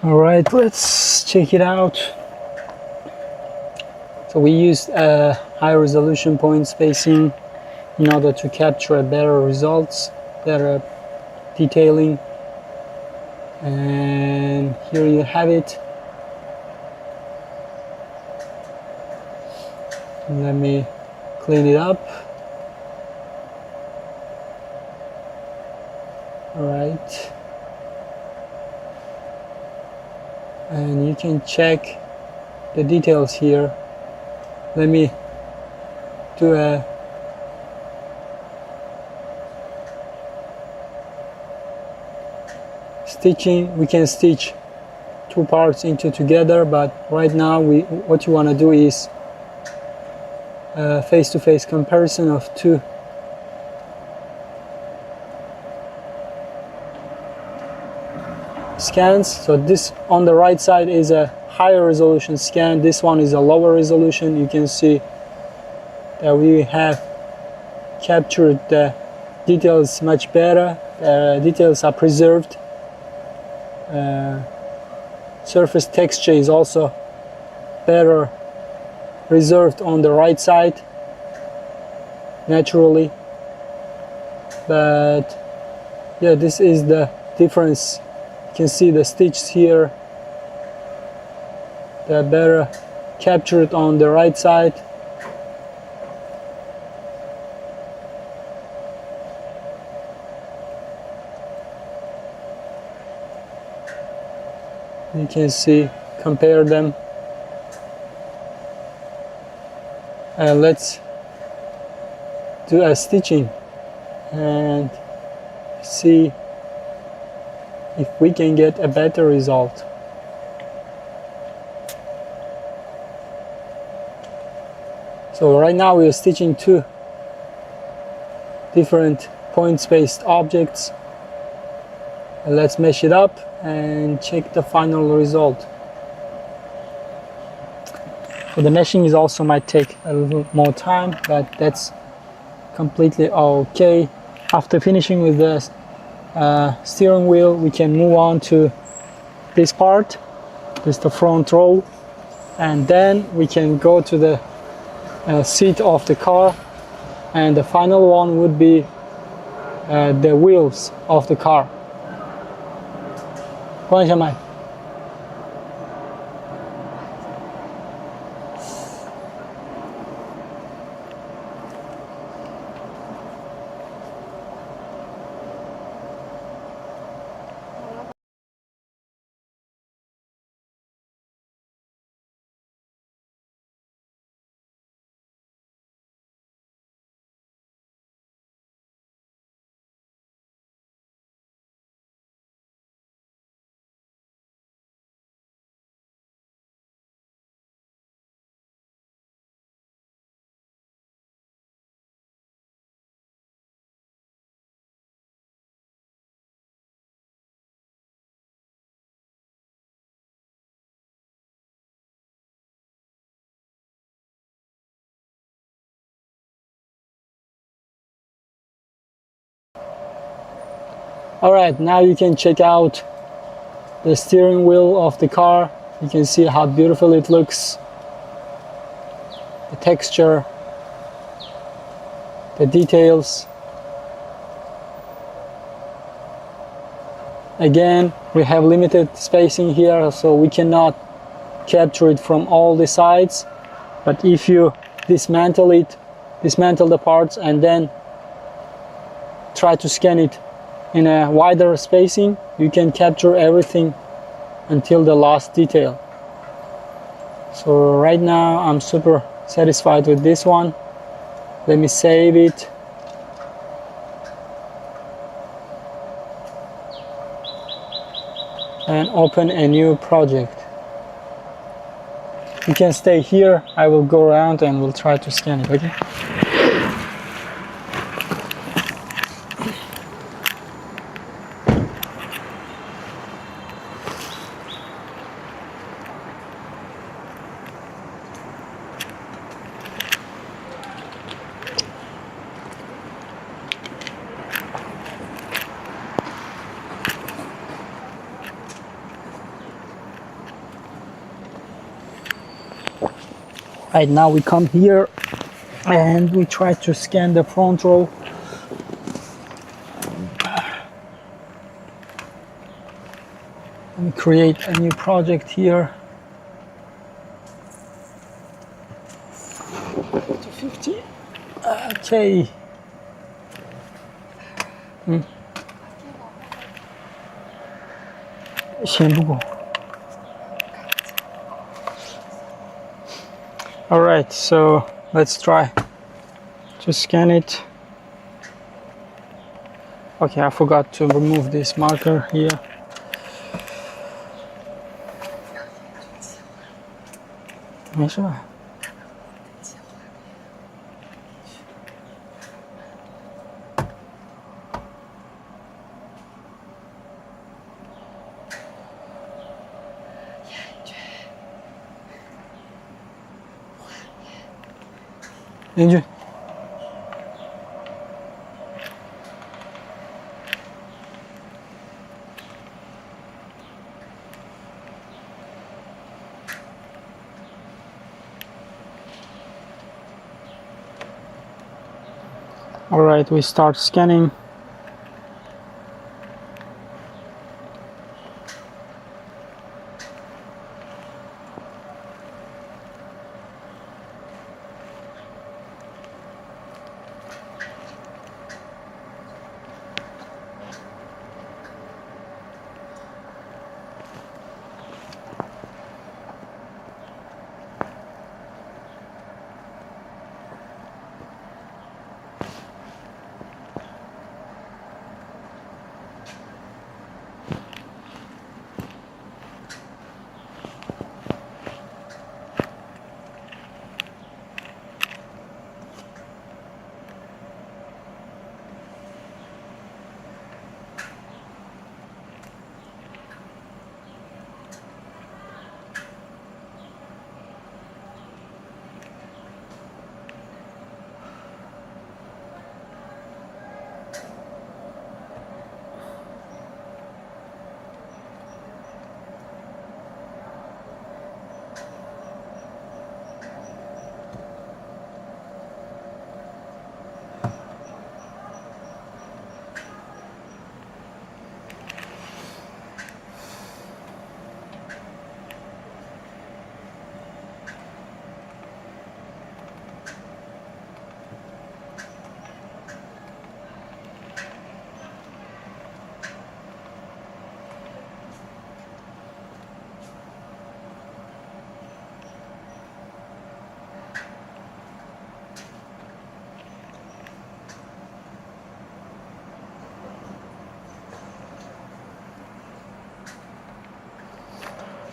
All right, let's check it out. So we used a high resolution point spacing in order to capture better results, better detailing. And here you have it. Let me clean it up. All right. And you can check the details here. Let me do a stitching. We can stitch two parts into together, but right now what you want to do is a face-to-face comparison of two scans. So this on the right side is a higher resolution scan, this one is a lower resolution. You can see that we have captured the details much better. Details are preserved. Surface texture is also better reserved on the right side naturally. But yeah, this is the difference. You can see the stitches here. They're better captured on the right side. You can see, compare them. Let's do a stitching and see if we can get a better result. So right now we are stitching two different point-spaced objects. Let's mesh it up and check the final result. So the meshing is also might take a little more time, but that's completely okay. After finishing with the steering wheel, we can move on to this part. This is the front row, and then we can go to the seat of the car, and the final one would be the wheels of the car. 关一下麦。Alright, now you can check out the steering wheel of the car. You can see how beautiful it looks. The texture, the details. Again, we have limited spacing here, so we cannot capture it from all the sides. But if you dismantle the parts and then try to scan it in a wider spacing, you can capture everything until the last detail. So right now I'm super satisfied with this one. Let me save it. And open a new project. You can stay here. I will go around and we'll try to scan it, okay? Right now we come here and we try to scan the front row. Let me create a new project here. 250. Okay. All right, so let's try to scan it. Okay, I forgot to remove this marker here. All right, we start scanning.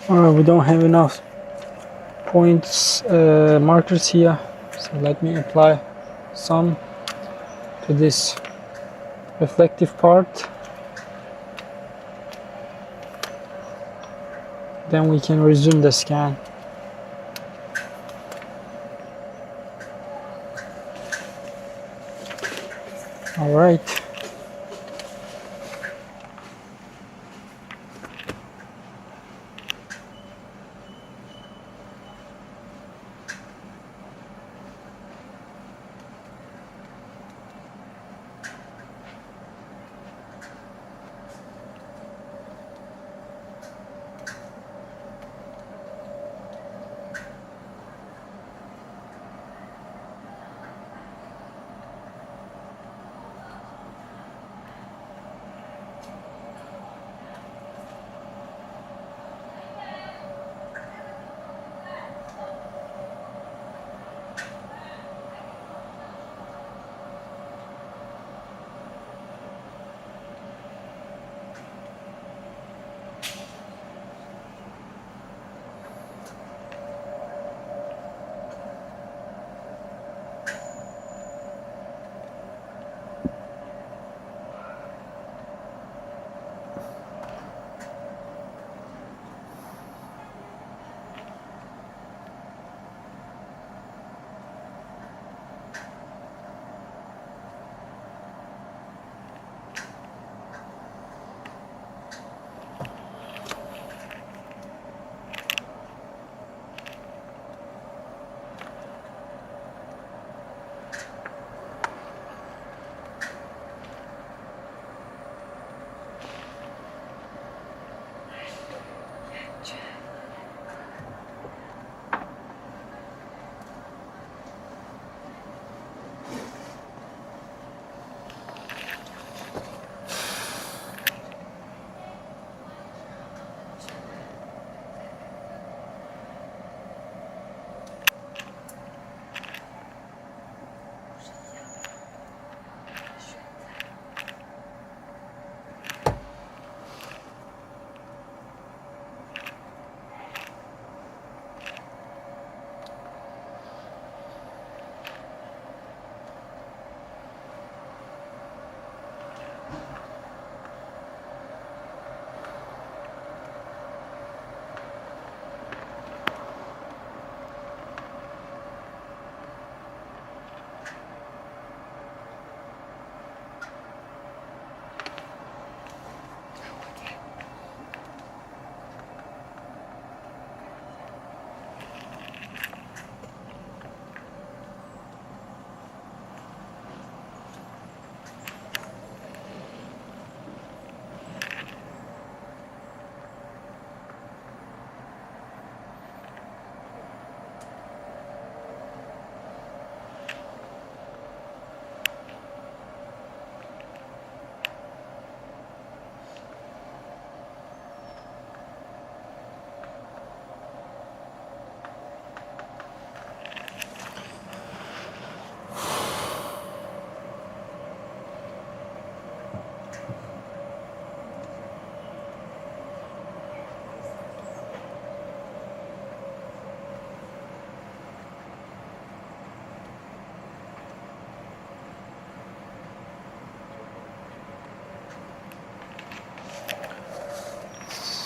All right, we don't have enough points markers here, so let me apply some to this reflective part. Then we can resume the scan. All right.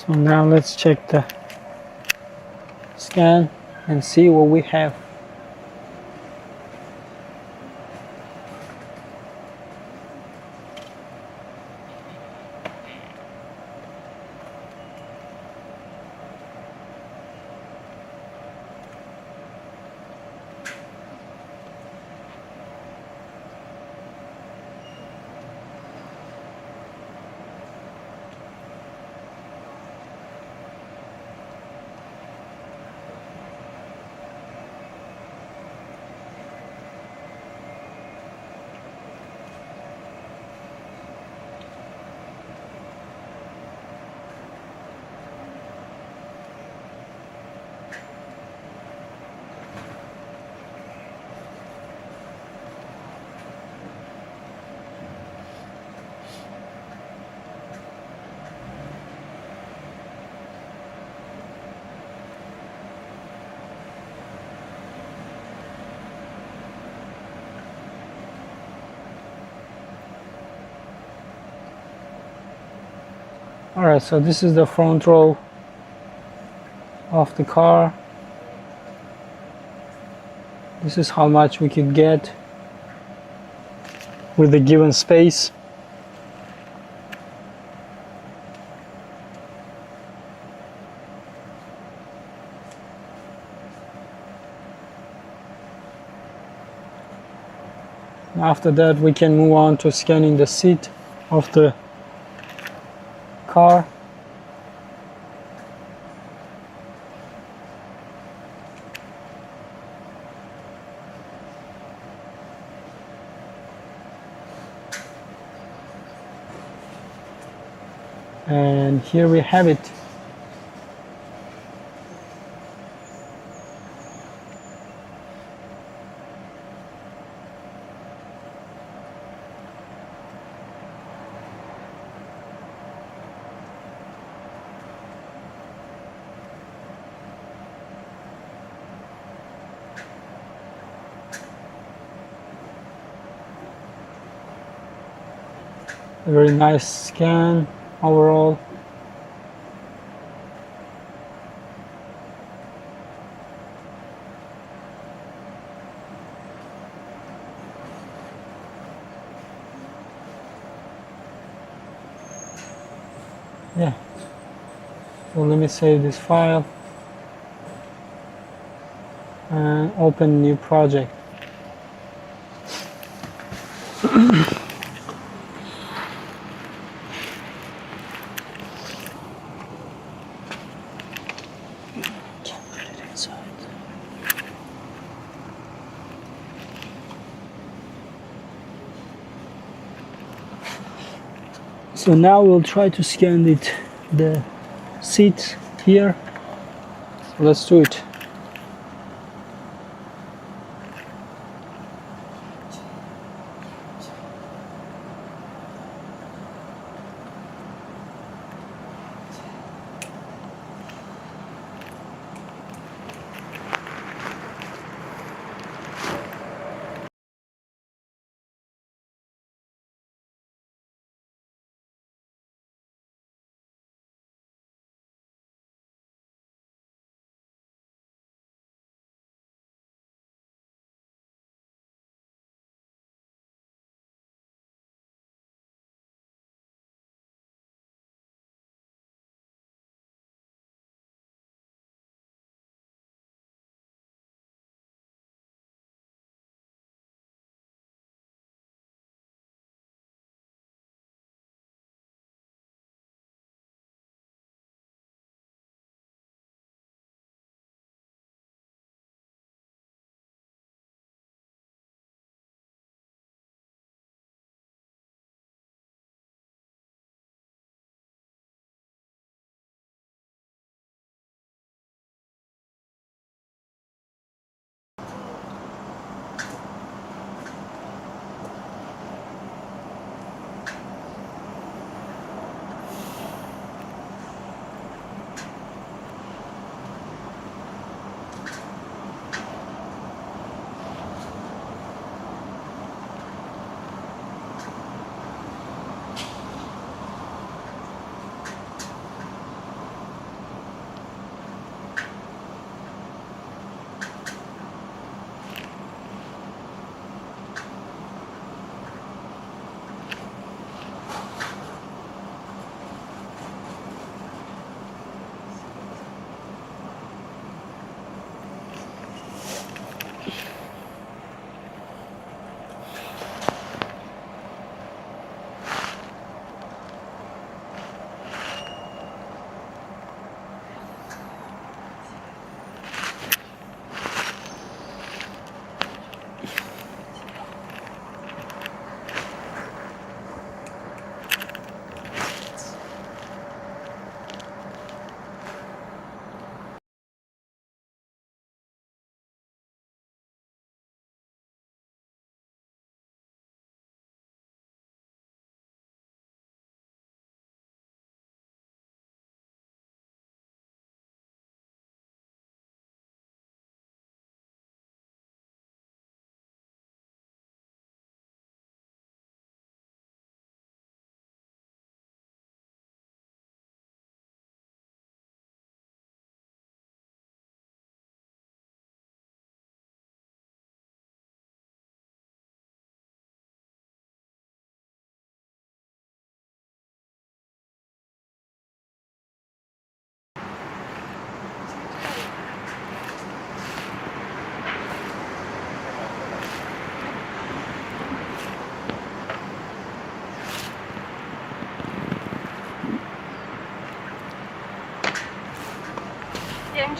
So now let's check the scan and see what we have. Alright, so this is the front row of the car. This is how much we could get with the given space. After that, we can move on to scanning the seat of the car. And here we have it. A very nice scan overall. Yeah. So let me save this file and open new project. So now we'll try to scan the seat here. So let's do it.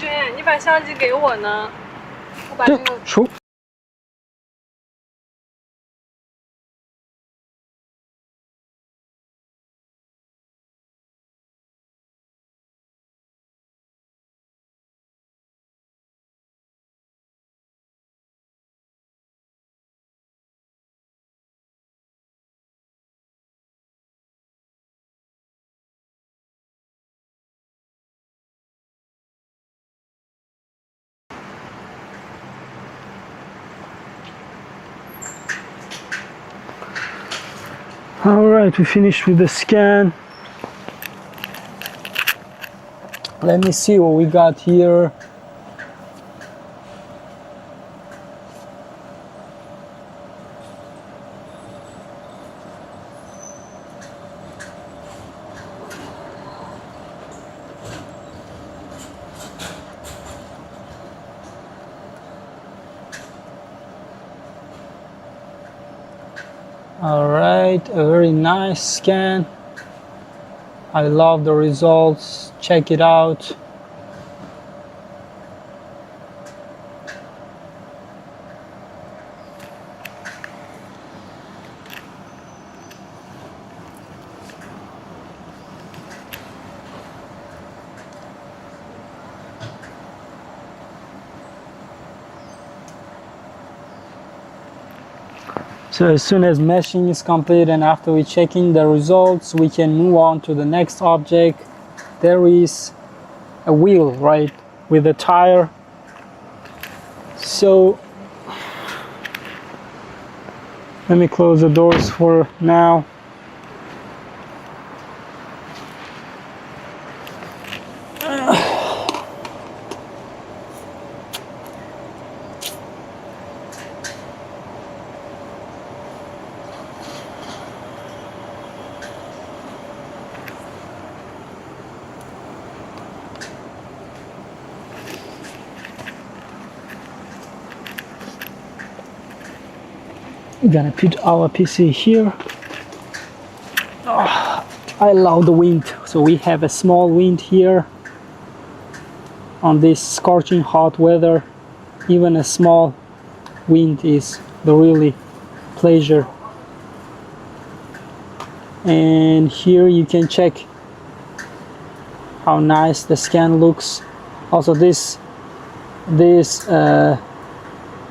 君，你把相机给我呢，我把这个。出。All right, we finished with the scan. Let me see what we got here. All right, a very nice scan. I love the results. Check it out. So as soon as meshing is complete and after we checking the results, we can move on to the next object. There is a wheel, right, with a tire. So let me close the doors for now. We're gonna put our PC here. Oh, I love the wind. So we have a small wind here on this scorching hot weather. Even a small wind is the really pleasure. And here you can check how nice the scan looks. Also these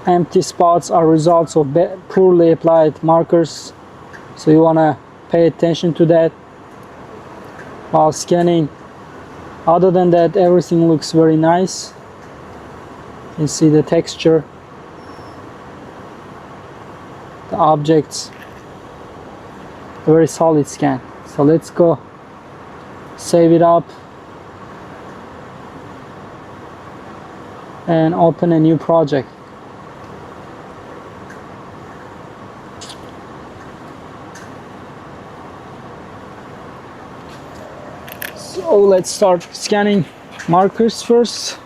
empty spots are results of poorly applied markers, so you want to pay attention to that while scanning. Other than that, everything looks very nice. You can see the texture, the objects, a very solid scan. So let's go save it up and open a new project. So let's start scanning markers first.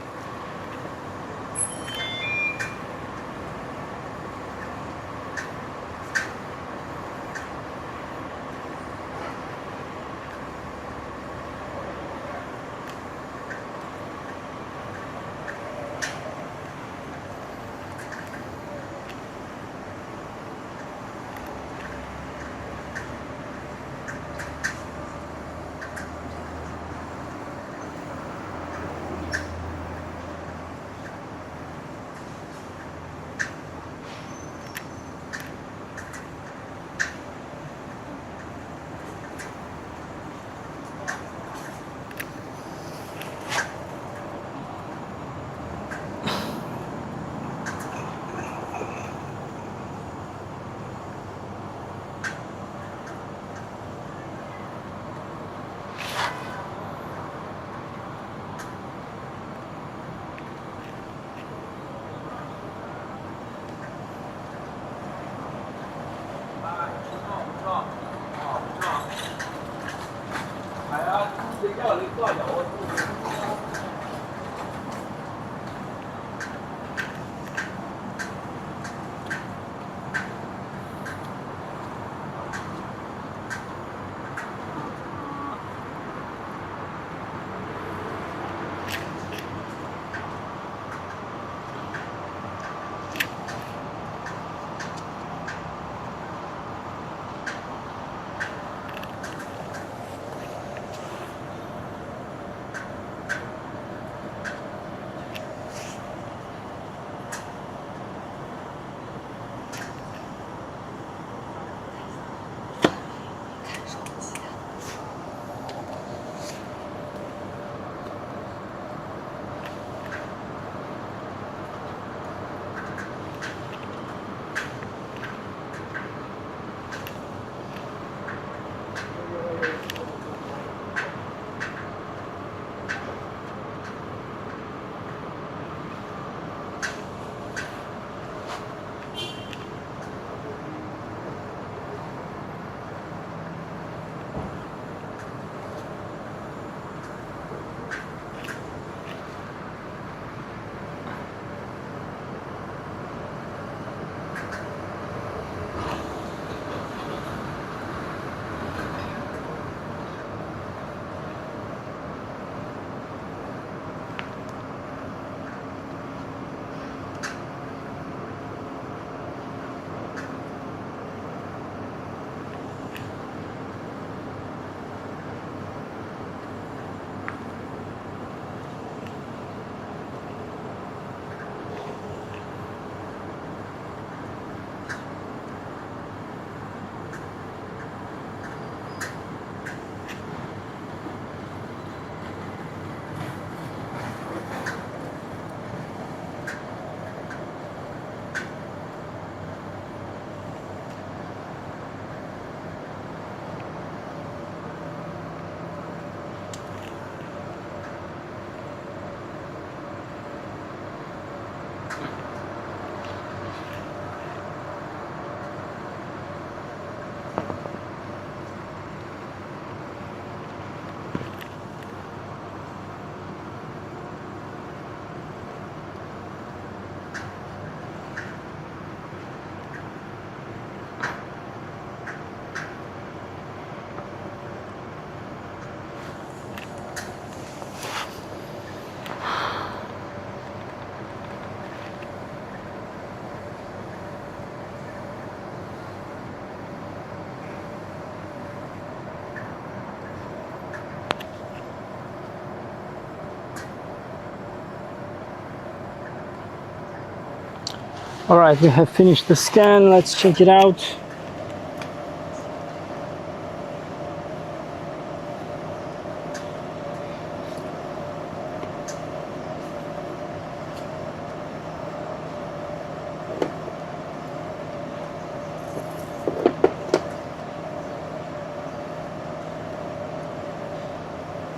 All right, we have finished the scan. Let's check it out.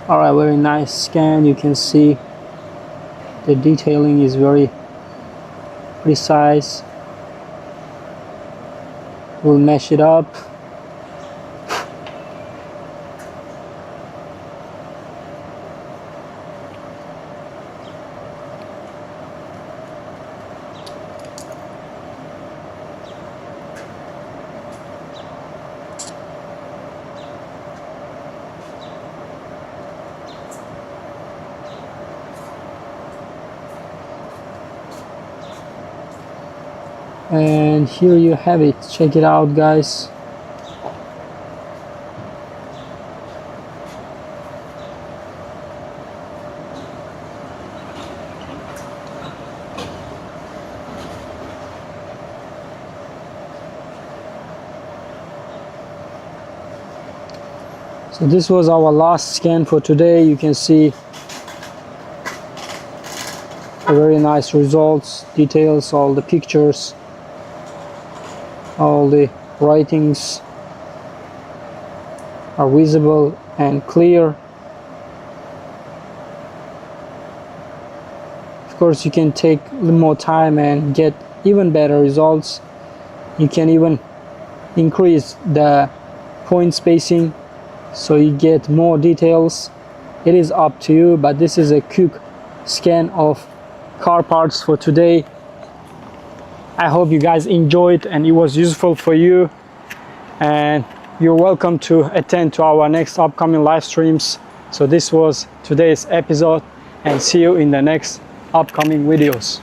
All right, very nice scan. You can see the detailing is very precise. We'll mesh it up. And here you have it. Check it out, guys. So this was our last scan for today. You can see a very nice results, details, all the pictures, all the writings are visible and clear. Of course, you can take a little more time and get even better results. You can even increase the point spacing so you get more details. It is up to you, but this is a quick scan of car parts for today. I hope you guys enjoyed and it was useful for you, and you're welcome to attend to our next upcoming live streams. So this was today's episode, and see you in the next upcoming videos.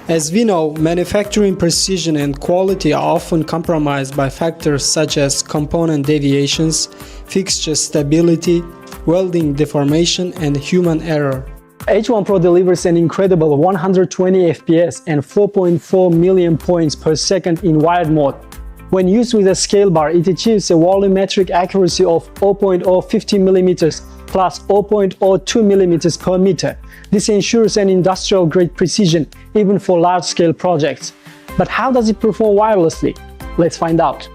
As we know, manufacturing precision and quality are often compromised by factors such as component deviations, fixture stability, welding deformation, and human error. H1 Pro delivers an incredible 120 FPS and 4.4 million points per second in wired mode. When used with a scale bar, it achieves a volumetric accuracy of 0.050 mm plus 0.02 mm per meter. This ensures an industrial-grade precision even for large-scale projects. But how does it perform wirelessly? Let's find out.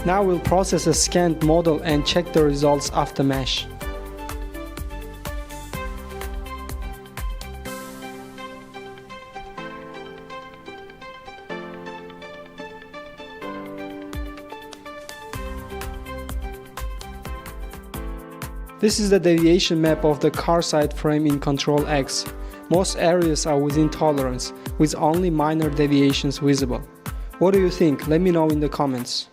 Now we'll process a scanned model and check the results after mesh. This is the deviation map of the car side frame in Control X. Most areas are within tolerance, with only minor deviations visible. What do you think? Let me know in the comments.